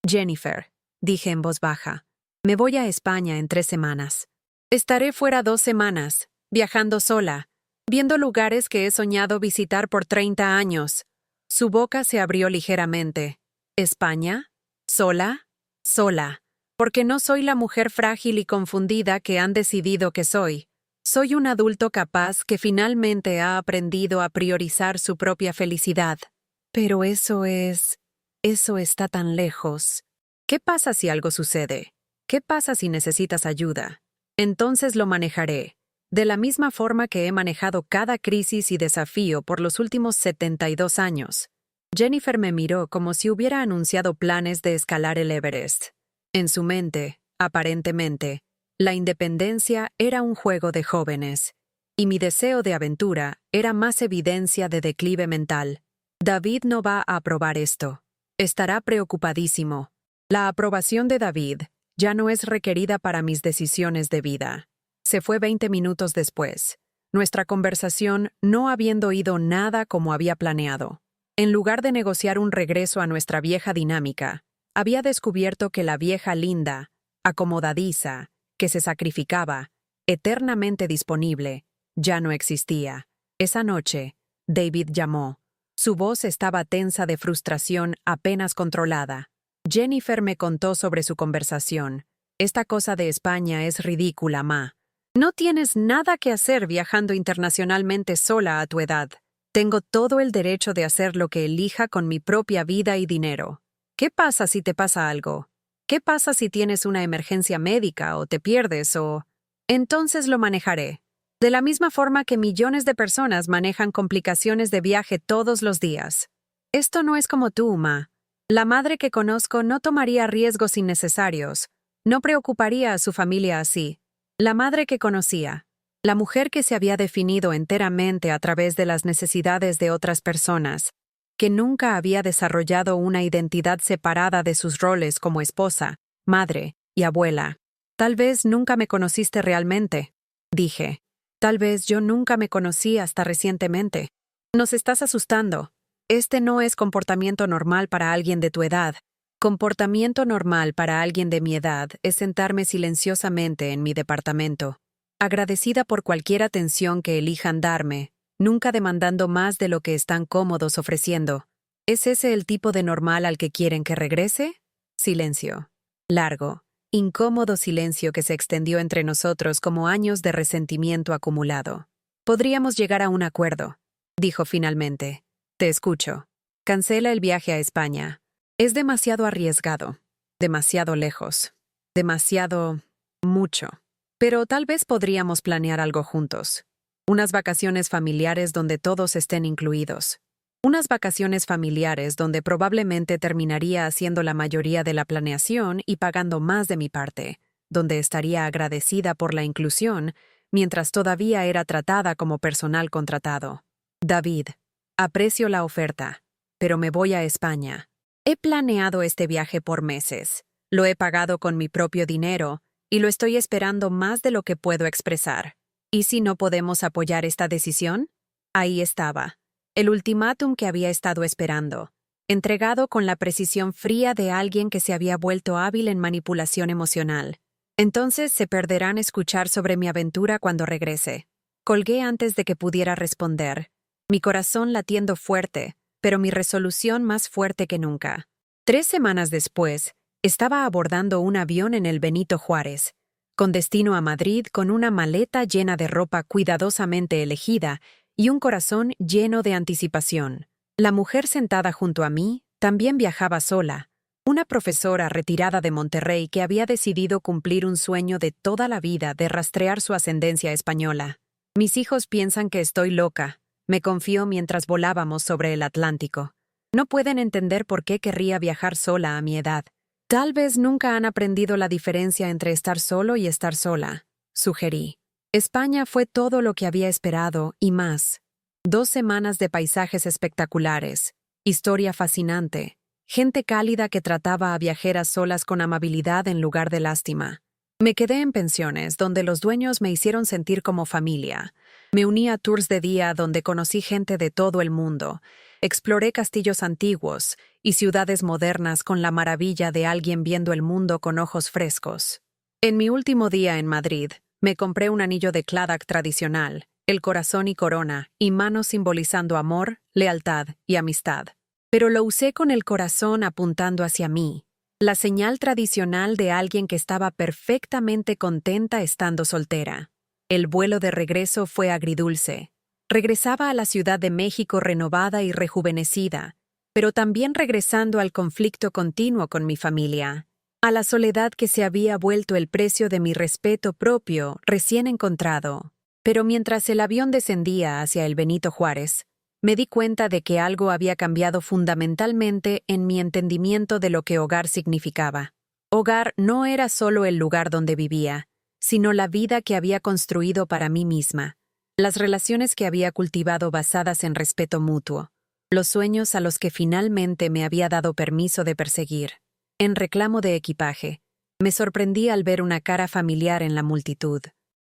Jennifer, dije en voz baja, me voy a España en 3 semanas. Estaré fuera 2 semanas, viajando sola, viendo lugares que he soñado visitar por 30 años. Su boca se abrió ligeramente. ¿España? ¿Sola? Sola. Porque no soy la mujer frágil y confundida que han decidido que soy. Soy un adulto capaz que finalmente ha aprendido a priorizar su propia felicidad. Pero eso está tan lejos. ¿Qué pasa si algo sucede? ¿Qué pasa si necesitas ayuda? Entonces lo manejaré, de la misma forma que he manejado cada crisis y desafío por los últimos 72 años. Jennifer me miró como si hubiera anunciado planes de escalar el Everest. En su mente, aparentemente, la independencia era un juego de jóvenes, y mi deseo de aventura era más evidencia de declive mental. David no va a aprobar esto. Estará preocupadísimo. La aprobación de David ya no es requerida para mis decisiones de vida. Se fue 20 minutos después, nuestra conversación no habiendo ido nada como había planeado. En lugar de negociar un regreso a nuestra vieja dinámica, había descubierto que la vieja linda, acomodadiza, que se sacrificaba, eternamente disponible, ya no existía. Esa noche, David llamó. Su voz estaba tensa de frustración apenas controlada. Jennifer me contó sobre su conversación. Esta cosa de España es ridícula, Ma. No tienes nada que hacer viajando internacionalmente sola a tu edad. Tengo todo el derecho de hacer lo que elija con mi propia vida y dinero. ¿Qué pasa si te pasa algo? ¿Qué pasa si tienes una emergencia médica o te pierdes o...? Entonces lo manejaré. De la misma forma que millones de personas manejan complicaciones de viaje todos los días. Esto no es como tú, Ma. La madre que conozco no tomaría riesgos innecesarios. No preocuparía a su familia así. La madre que conocía. La mujer que se había definido enteramente a través de las necesidades de otras personas, que nunca había desarrollado una identidad separada de sus roles como esposa, madre y abuela. Tal vez nunca me conociste realmente, dije. Tal vez yo nunca me conocí hasta recientemente. Nos estás asustando. Este no es comportamiento normal para alguien de tu edad. Comportamiento normal para alguien de mi edad es sentarme silenciosamente en mi departamento, agradecida por cualquier atención que elijan darme, nunca demandando más de lo que están cómodos ofreciendo. ¿Es ese el tipo de normal al que quieren que regrese? Silencio. Largo, incómodo silencio que se extendió entre nosotros como años de resentimiento acumulado. Podríamos llegar a un acuerdo, dijo finalmente. Te escucho. Cancela el viaje a España. Es demasiado arriesgado, demasiado lejos, demasiado... mucho. Pero tal vez podríamos planear algo juntos. Unas vacaciones familiares donde todos estén incluidos. Unas vacaciones familiares donde probablemente terminaría haciendo la mayoría de la planeación y pagando más de mi parte, donde estaría agradecida por la inclusión, mientras todavía era tratada como personal contratado. David, aprecio la oferta, pero me voy a España. He planeado este viaje por meses. Lo he pagado con mi propio dinero y lo estoy esperando más de lo que puedo expresar. ¿Y si no podemos apoyar esta decisión? Ahí estaba, el ultimátum que había estado esperando, entregado con la precisión fría de alguien que se había vuelto hábil en manipulación emocional. Entonces se perderán escuchar sobre mi aventura cuando regrese. Colgué antes de que pudiera responder, mi corazón latiendo fuerte, pero mi resolución más fuerte que nunca. 3 semanas después, estaba abordando un avión en el Benito Juárez, con destino a Madrid con una maleta llena de ropa cuidadosamente elegida y un corazón lleno de anticipación. La mujer sentada junto a mí también viajaba sola, una profesora retirada de Monterrey que había decidido cumplir un sueño de toda la vida de rastrear su ascendencia española. Mis hijos piensan que estoy loca, me confió mientras volábamos sobre el Atlántico. No pueden entender por qué querría viajar sola a mi edad. Tal vez nunca han aprendido la diferencia entre estar solo y estar sola, sugerí. España fue todo lo que había esperado y más. 2 semanas de paisajes espectaculares, historia fascinante, gente cálida que trataba a viajeras solas con amabilidad en lugar de lástima. Me quedé en pensiones donde los dueños me hicieron sentir como familia. Me uní a tours de día donde conocí gente de todo el mundo. Exploré castillos antiguos y ciudades modernas con la maravilla de alguien viendo el mundo con ojos frescos. En mi último día en Madrid, me compré un anillo de Claddagh tradicional, el corazón y corona, y manos simbolizando amor, lealtad y amistad. Pero lo usé con el corazón apuntando hacia mí, la señal tradicional de alguien que estaba perfectamente contenta estando soltera. El vuelo de regreso fue agridulce. Regresaba a la Ciudad de México renovada y rejuvenecida, pero también regresando al conflicto continuo con mi familia, a la soledad que se había vuelto el precio de mi respeto propio recién encontrado. Pero mientras el avión descendía hacia el Benito Juárez, me di cuenta de que algo había cambiado fundamentalmente en mi entendimiento de lo que hogar significaba. Hogar no era solo el lugar donde vivía, sino la vida que había construido para mí misma, las relaciones que había cultivado basadas en respeto mutuo, los sueños a los que finalmente me había dado permiso de perseguir. En reclamo de equipaje, me sorprendí al ver una cara familiar en la multitud.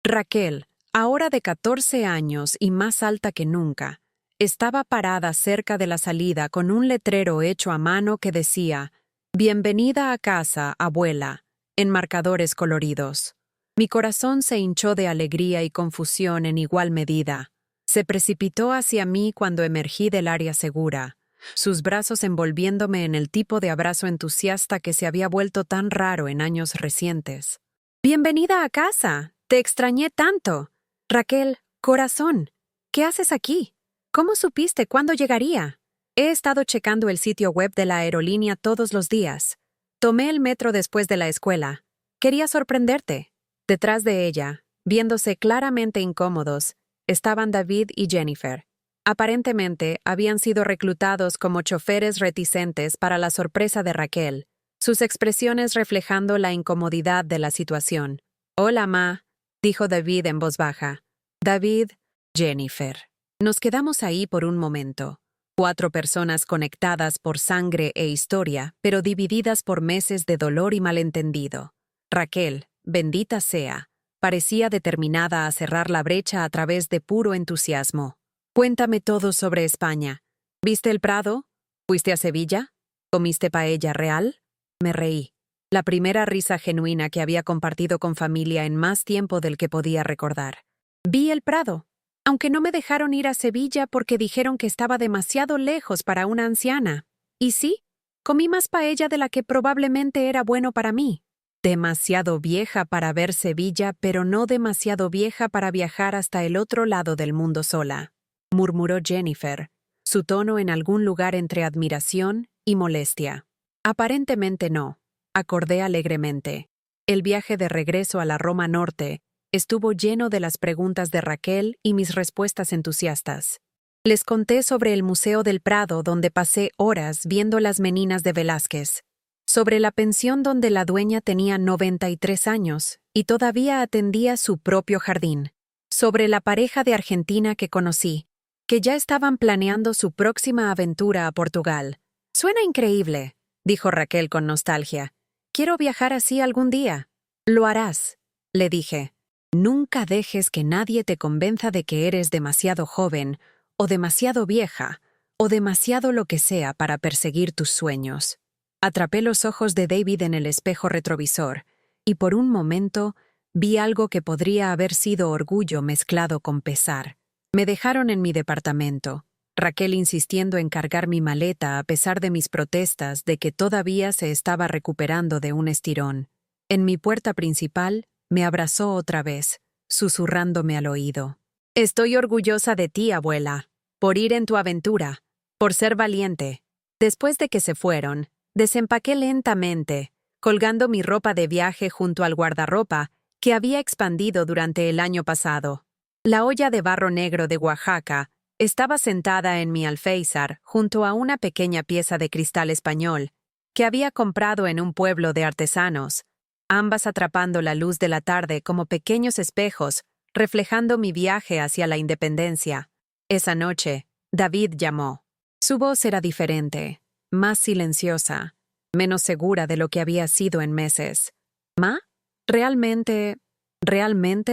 Raquel, ahora de 14 años y más alta que nunca, estaba parada cerca de la salida con un letrero hecho a mano que decía «Bienvenida a casa, abuela», en marcadores coloridos. Mi corazón se hinchó de alegría y confusión en igual medida. Se precipitó hacia mí cuando emergí del área segura, sus brazos envolviéndome en el tipo de abrazo entusiasta que se había vuelto tan raro en años recientes. «Bienvenida a casa. Te extrañé tanto. Raquel, corazón, ¿qué haces aquí? ¿Cómo supiste cuándo llegaría? He estado checando el sitio web de la aerolínea todos los días. Tomé el metro después de la escuela. Quería sorprenderte. Detrás de ella, viéndose claramente incómodos, estaban David y Jennifer. Aparentemente, habían sido reclutados como choferes reticentes para la sorpresa de Raquel, sus expresiones reflejando la incomodidad de la situación. «Hola, ma», dijo David en voz baja. David, Jennifer. Nos quedamos ahí por un momento. 4 personas conectadas por sangre e historia, pero divididas por meses de dolor y malentendido. Raquel, bendita sea, parecía determinada a cerrar la brecha a través de puro entusiasmo. «Cuéntame todo sobre España. ¿Viste el Prado? ¿Fuiste a Sevilla? ¿Comiste paella real?» Me reí. La primera risa genuina que había compartido con familia en más tiempo del que podía recordar. «Vi el Prado, aunque no me dejaron ir a Sevilla porque dijeron que estaba demasiado lejos para una anciana. Y sí, comí más paella de la que probablemente era bueno para mí. Demasiado vieja para ver Sevilla, pero no demasiado vieja para viajar hasta el otro lado del mundo sola», murmuró Jennifer, su tono en algún lugar entre admiración y molestia. «Aparentemente no», acordé alegremente. El viaje de regreso a la Roma Norte estuvo lleno de las preguntas de Raquel y mis respuestas entusiastas. Les conté sobre el Museo del Prado, donde pasé horas viendo las meninas de Velázquez, sobre la pensión donde la dueña tenía 93 años y todavía atendía su propio jardín, sobre la pareja de Argentina que conocí, que ya estaban planeando su próxima aventura a Portugal. «Suena increíble», dijo Raquel con nostalgia. «Quiero viajar así algún día». «Lo harás», le dije. «Nunca dejes que nadie te convenza de que eres demasiado joven, o demasiado vieja, o demasiado lo que sea para perseguir tus sueños». Atrapé los ojos de David en el espejo retrovisor, y por un momento vi algo que podría haber sido orgullo mezclado con pesar. Me dejaron en mi departamento, Raquel insistiendo en cargar mi maleta a pesar de mis protestas de que todavía se estaba recuperando de un estirón. En mi puerta principal, me abrazó otra vez, susurrándome al oído. «Estoy orgullosa de ti, abuela, por ir en tu aventura, por ser valiente». Después de que se fueron, desempaqué lentamente, colgando mi ropa de viaje junto al guardarropa que había expandido durante el año pasado. La olla de barro negro de Oaxaca estaba sentada en mi alféizar junto a una pequeña pieza de cristal español que había comprado en un pueblo de artesanos, ambas atrapando la luz de la tarde como pequeños espejos, reflejando mi viaje hacia la independencia. Esa noche, David llamó. Su voz era diferente, más silenciosa, menos segura de lo que había sido en meses. «¿Ma? ¿Realmente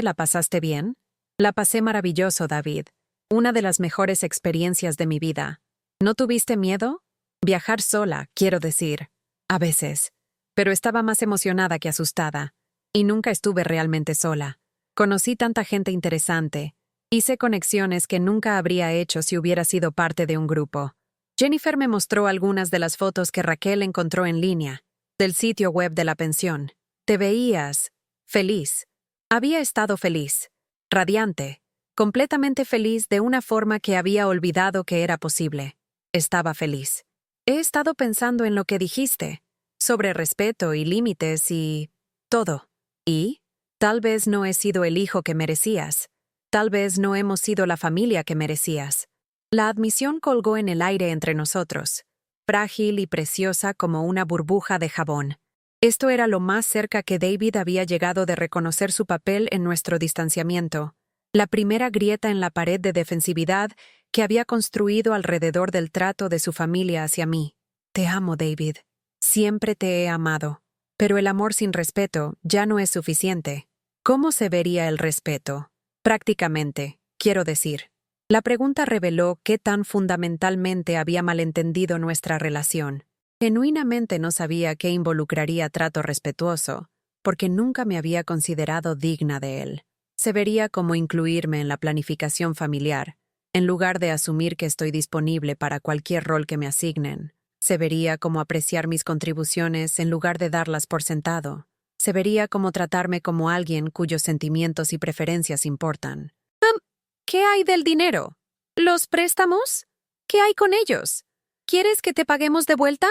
la pasaste bien?» «La pasé maravilloso, David. Una de las mejores experiencias de mi vida. ¿No tuviste miedo?» «Viajar sola, quiero decir. A veces. Pero estaba más emocionada que asustada. Y nunca estuve realmente sola. Conocí tanta gente interesante. Hice conexiones que nunca habría hecho si hubiera sido parte de un grupo». Jennifer me mostró algunas de las fotos que Raquel encontró en línea, del sitio web de la pensión. «Te veías feliz». Había estado feliz, radiante, completamente feliz de una forma que había olvidado que era posible. Estaba feliz. «He estado pensando en lo que dijiste, sobre respeto y límites y todo. Y tal vez no he sido el hijo que merecías. Tal vez no hemos sido la familia que merecías». La admisión colgó en el aire entre nosotros, frágil y preciosa como una burbuja de jabón. Esto era lo más cerca que David había llegado de reconocer su papel en nuestro distanciamiento, la primera grieta en la pared de defensividad que había construido alrededor del trato de su familia hacia mí. «Te amo, David. Siempre te he amado. Pero el amor sin respeto ya no es suficiente». ¿Cómo se vería el respeto? Prácticamente, quiero decir. La pregunta reveló qué tan fundamentalmente había malentendido nuestra relación. Genuinamente no sabía qué involucraría trato respetuoso, porque nunca me había considerado digna de él. Se vería como incluirme en la planificación familiar, en lugar de asumir que estoy disponible para cualquier rol que me asignen. Se vería como apreciar mis contribuciones en lugar de darlas por sentado. Se vería como tratarme como alguien cuyos sentimientos y preferencias importan. ¿Qué hay del dinero? ¿Los préstamos? ¿Qué hay con ellos? ¿Quieres que te paguemos de vuelta?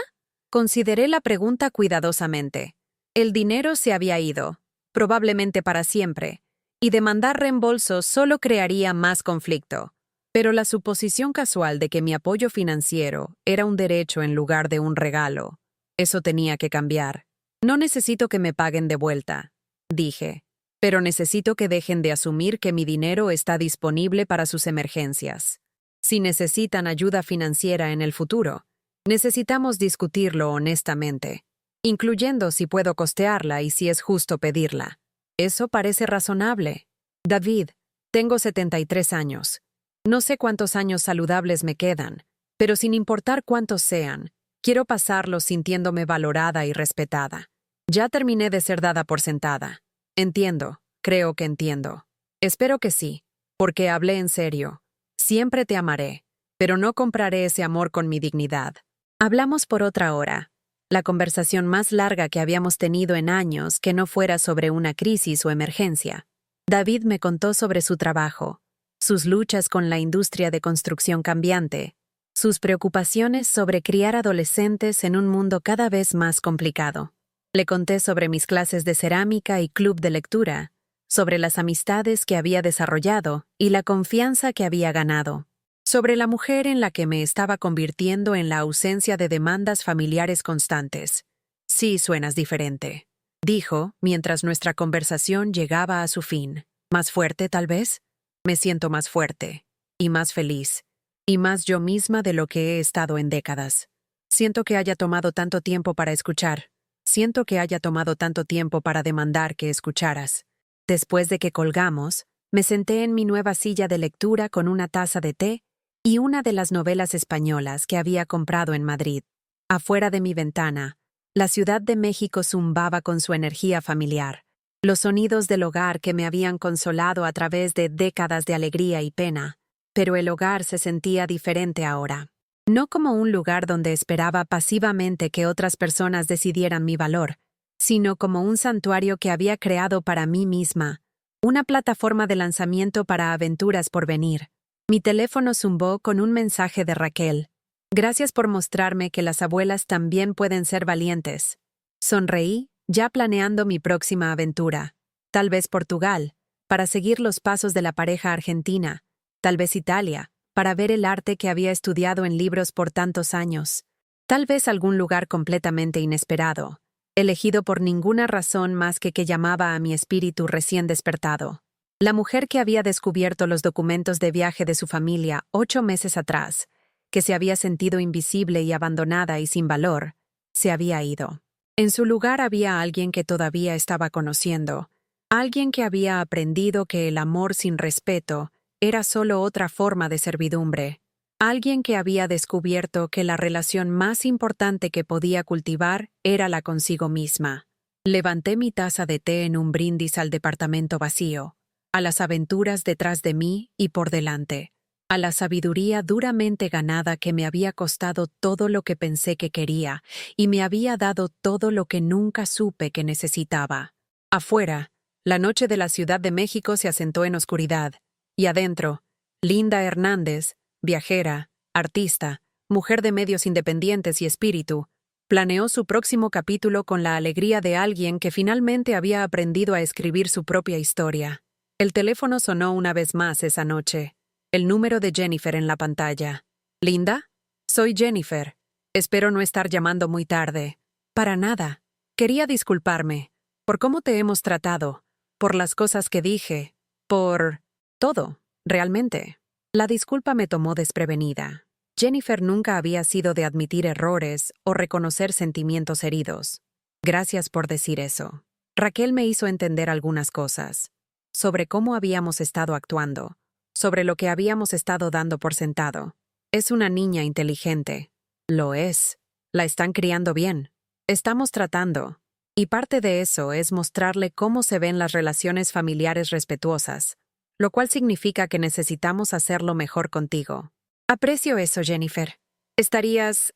Consideré la pregunta cuidadosamente. El dinero se había ido, probablemente para siempre, y demandar reembolso solo crearía más conflicto. Pero la suposición casual de que mi apoyo financiero era un derecho en lugar de un regalo, eso tenía que cambiar. No necesito que me paguen de vuelta, dije, pero necesito que dejen de asumir que mi dinero está disponible para sus emergencias. Si necesitan ayuda financiera en el futuro, necesitamos discutirlo honestamente, incluyendo si puedo costearla y si es justo pedirla. Eso parece razonable. David, tengo 73 años. No sé cuántos años saludables me quedan, pero sin importar cuántos sean, quiero pasarlos sintiéndome valorada y respetada. Ya terminé de ser dada por sentada. Entiendo, creo que entiendo. Espero que sí, porque hablé en serio. Siempre te amaré, pero no compraré ese amor con mi dignidad. Hablamos por otra hora, la conversación más larga que habíamos tenido en años que no fuera sobre una crisis o emergencia. David me contó sobre su trabajo, sus luchas con la industria de construcción cambiante, sus preocupaciones sobre criar adolescentes en un mundo cada vez más complicado. Le conté sobre mis clases de cerámica y club de lectura, sobre las amistades que había desarrollado y la confianza que había ganado, sobre la mujer en la que me estaba convirtiendo en la ausencia de demandas familiares constantes. Sí, suenas diferente, dijo mientras nuestra conversación llegaba a su fin. ¿Más fuerte, tal vez? Me siento más fuerte, y más feliz, y más yo misma de lo que he estado en décadas. Siento que haya tomado tanto tiempo para escuchar. Siento que haya tomado tanto tiempo para demandar que escucharas. Después de que colgamos, me senté en mi nueva silla de lectura con una taza de té y una de las novelas españolas que había comprado en Madrid. Afuera de mi ventana, la Ciudad de México zumbaba con su energía familiar, los sonidos del hogar que me habían consolado a través de décadas de alegría y pena, pero el hogar se sentía diferente ahora. No como un lugar donde esperaba pasivamente que otras personas decidieran mi valor, sino como un santuario que había creado para mí misma, una plataforma de lanzamiento para aventuras por venir. Mi teléfono zumbó con un mensaje de Raquel. Gracias por mostrarme que las abuelas también pueden ser valientes. Sonreí, ya planeando mi próxima aventura. Tal vez Portugal, para seguir los pasos de la pareja argentina. Tal vez Italia, para ver el arte que había estudiado en libros por tantos años. Tal vez algún lugar completamente inesperado, elegido por ninguna razón más que llamaba a mi espíritu recién despertado. La mujer que había descubierto los documentos de viaje de su familia 8 meses atrás, que se había sentido invisible y abandonada y sin valor, se había ido. En su lugar había alguien que todavía estaba conociendo, alguien que había aprendido que el amor sin respeto era solo otra forma de servidumbre, alguien que había descubierto que la relación más importante que podía cultivar era la consigo misma. Levanté mi taza de té en un brindis al departamento vacío, a las aventuras detrás de mí y por delante, a la sabiduría duramente ganada que me había costado todo lo que pensé que quería y me había dado todo lo que nunca supe que necesitaba. Afuera, la noche de la Ciudad de México se asentó en oscuridad, y adentro, Linda Hernández, viajera, artista, mujer de medios independientes y espíritu, planeó su próximo capítulo con la alegría de alguien que finalmente había aprendido a escribir su propia historia. El teléfono sonó una vez más esa noche. El número de Jennifer en la pantalla. ¿Linda? Soy Jennifer. Espero no estar llamando muy tarde. Para nada. Quería disculparme. Por cómo te hemos tratado. Por las cosas que dije. Por todo, realmente. La disculpa me tomó desprevenida. Jennifer nunca había sido de admitir errores o reconocer sentimientos heridos. Gracias por decir eso. Raquel me hizo entender algunas cosas. Sobre cómo habíamos estado actuando, sobre lo que habíamos estado dando por sentado. Es una niña inteligente. Lo es. La están criando bien. Estamos tratando. Y parte de eso es mostrarle cómo se ven las relaciones familiares respetuosas, lo cual significa que necesitamos hacerlo mejor contigo. Aprecio eso, Jennifer. ¿Estarías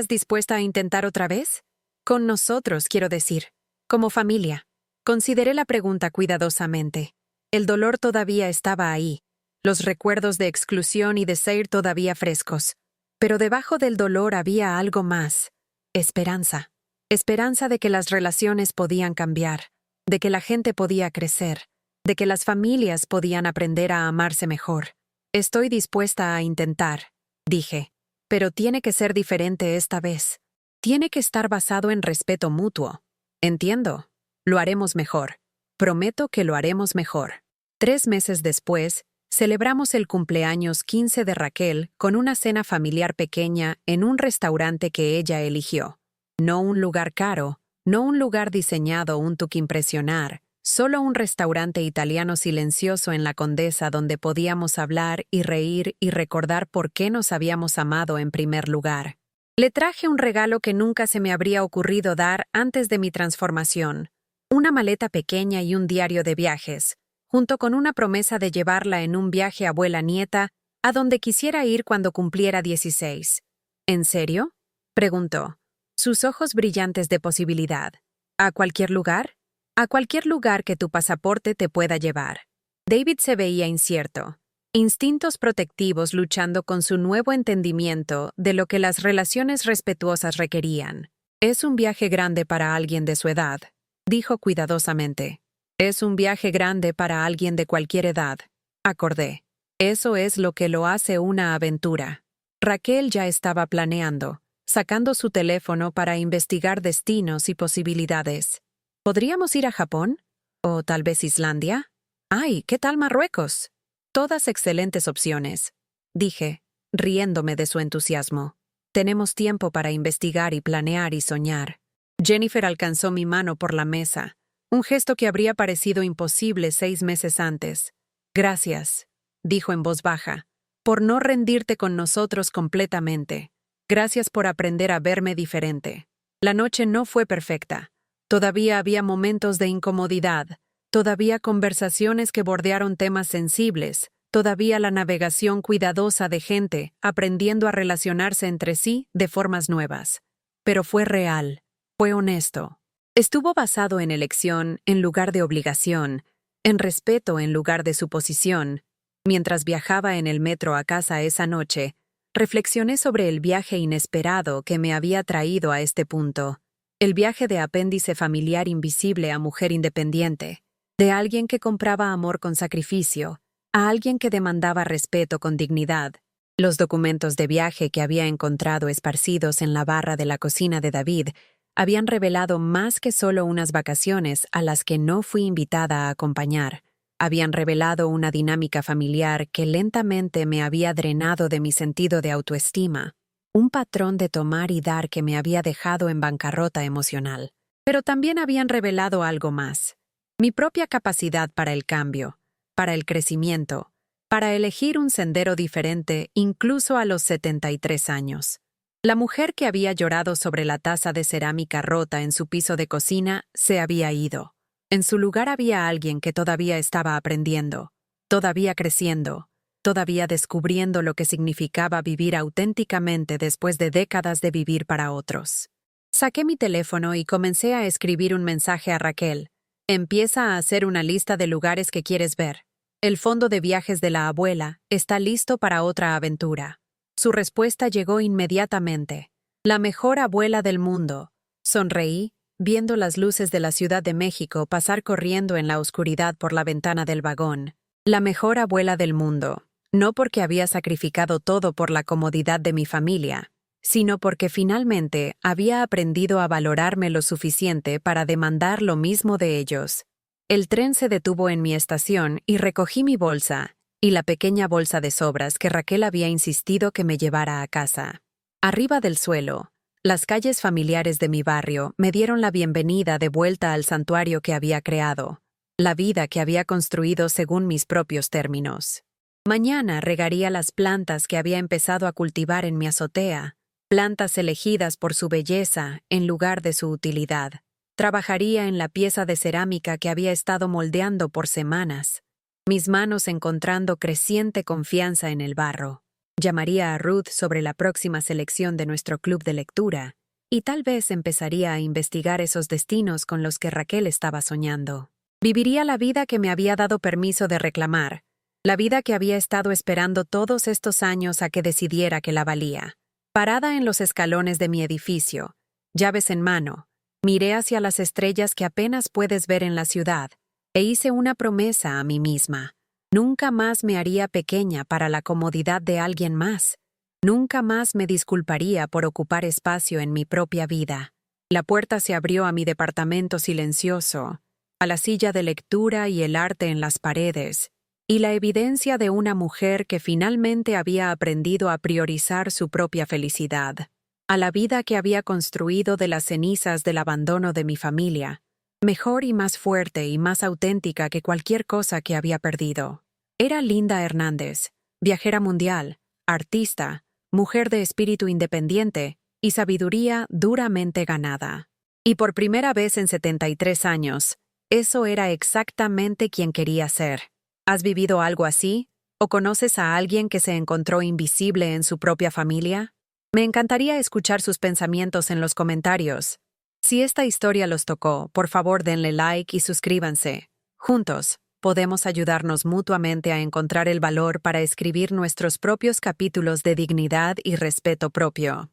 dispuesta a intentar otra vez? Con nosotros, quiero decir. Como familia. Consideré la pregunta cuidadosamente. El dolor todavía estaba ahí, los recuerdos de exclusión y de ser todavía frescos. Pero debajo del dolor había algo más. Esperanza. Esperanza de que las relaciones podían cambiar, de que la gente podía crecer, de que las familias podían aprender a amarse mejor. Estoy dispuesta a intentar, dije. Pero tiene que ser diferente esta vez. Tiene que estar basado en respeto mutuo. Entiendo. Lo haremos mejor. Prometo que lo haremos mejor. 3 meses después, celebramos el cumpleaños 15 de Raquel con una cena familiar pequeña en un restaurante que ella eligió. No un lugar caro, no un lugar diseñado un tuk impresionar, solo un restaurante italiano silencioso en la Condesa donde podíamos hablar y reír y recordar por qué nos habíamos amado en primer lugar. Le traje un regalo que nunca se me habría ocurrido dar antes de mi transformación, una maleta pequeña y un diario de viajes, junto con una promesa de llevarla en un viaje abuela-nieta a donde quisiera ir cuando cumpliera 16. ¿En serio?, preguntó, sus ojos brillantes de posibilidad. ¿A cualquier lugar? A cualquier lugar que tu pasaporte te pueda llevar. David se veía incierto, instintos protectivos luchando con su nuevo entendimiento de lo que las relaciones respetuosas requerían. Es un viaje grande para alguien de su edad, dijo cuidadosamente. Es un viaje grande para alguien de cualquier edad, acordé. Eso es lo que lo hace una aventura. Raquel ya estaba planeando, sacando su teléfono para investigar destinos y posibilidades. ¿Podríamos ir a Japón? ¿O tal vez Islandia? ¡Ay, qué tal Marruecos! Todas excelentes opciones, dije, riéndome de su entusiasmo. Tenemos tiempo para investigar y planear y soñar. Jennifer alcanzó mi mano por la mesa, un gesto que habría parecido imposible 6 meses antes. Gracias, dijo en voz baja, por no rendirte con nosotros completamente. Gracias por aprender a verme diferente. La noche no fue perfecta. Todavía había momentos de incomodidad, todavía conversaciones que bordearon temas sensibles, todavía la navegación cuidadosa de gente aprendiendo a relacionarse entre sí de formas nuevas. Pero fue real, fue honesto. Estuvo basado en elección en lugar de obligación, en respeto en lugar de suposición. Mientras viajaba en el metro a casa esa noche, reflexioné sobre el viaje inesperado que me había traído a este punto. El viaje de apéndice familiar invisible a mujer independiente, de alguien que compraba amor con sacrificio, a alguien que demandaba respeto con dignidad. Los documentos de viaje que había encontrado esparcidos en la barra de la cocina de David habían revelado más que solo unas vacaciones a las que no fui invitada a acompañar. Habían revelado una dinámica familiar que lentamente me había drenado de mi sentido de autoestima, un patrón de tomar y dar que me había dejado en bancarrota emocional. Pero también habían revelado algo más, mi propia capacidad para el cambio, para el crecimiento, para elegir un sendero diferente incluso a los 73 años. La mujer que había llorado sobre la taza de cerámica rota en su piso de cocina se había ido. En su lugar había alguien que todavía estaba aprendiendo, todavía creciendo, todavía descubriendo lo que significaba vivir auténticamente después de décadas de vivir para otros. Saqué mi teléfono y comencé a escribir un mensaje a Raquel. Empieza a hacer una lista de lugares que quieres ver. El fondo de viajes de la abuela está listo para otra aventura. Su respuesta llegó inmediatamente. La mejor abuela del mundo. Sonreí, viendo las luces de la Ciudad de México pasar corriendo en la oscuridad por la ventana del vagón. La mejor abuela del mundo. No porque había sacrificado todo por la comodidad de mi familia, sino porque finalmente había aprendido a valorarme lo suficiente para demandar lo mismo de ellos. El tren se detuvo en mi estación y recogí mi bolsa, y la pequeña bolsa de sobras que Raquel había insistido que me llevara a casa. Arriba del suelo, las calles familiares de mi barrio me dieron la bienvenida de vuelta al santuario que había creado, la vida que había construido según mis propios términos. Mañana regaría las plantas que había empezado a cultivar en mi azotea, plantas elegidas por su belleza en lugar de su utilidad. Trabajaría en la pieza de cerámica que había estado moldeando por semanas, mis manos encontrando creciente confianza en el barro. Llamaría a Ruth sobre la próxima selección de nuestro club de lectura, y tal vez empezaría a investigar esos destinos con los que Raquel estaba soñando. Viviría la vida que me había dado permiso de reclamar, la vida que había estado esperando todos estos años a que decidiera que la valía. Parada en los escalones de mi edificio, llaves en mano, miré hacia las estrellas que apenas puedes ver en la ciudad e hice una promesa a mí misma. Nunca más me haría pequeña para la comodidad de alguien más. Nunca más me disculparía por ocupar espacio en mi propia vida. La puerta se abrió a mi departamento silencioso, a la silla de lectura y el arte en las paredes, y la evidencia de una mujer que finalmente había aprendido a priorizar su propia felicidad, a la vida que había construido de las cenizas del abandono de mi familia, mejor y más fuerte y más auténtica que cualquier cosa que había perdido. Era Linda Hernández, viajera mundial, artista, mujer de espíritu independiente y sabiduría duramente ganada. Y por primera vez en 73 años, eso era exactamente quien quería ser. ¿Has vivido algo así? ¿O conoces a alguien que se encontró invisible en su propia familia? Me encantaría escuchar sus pensamientos en los comentarios. Si esta historia los tocó, por favor denle like y suscríbanse. Juntos, podemos ayudarnos mutuamente a encontrar el valor para escribir nuestros propios capítulos de dignidad y respeto propio.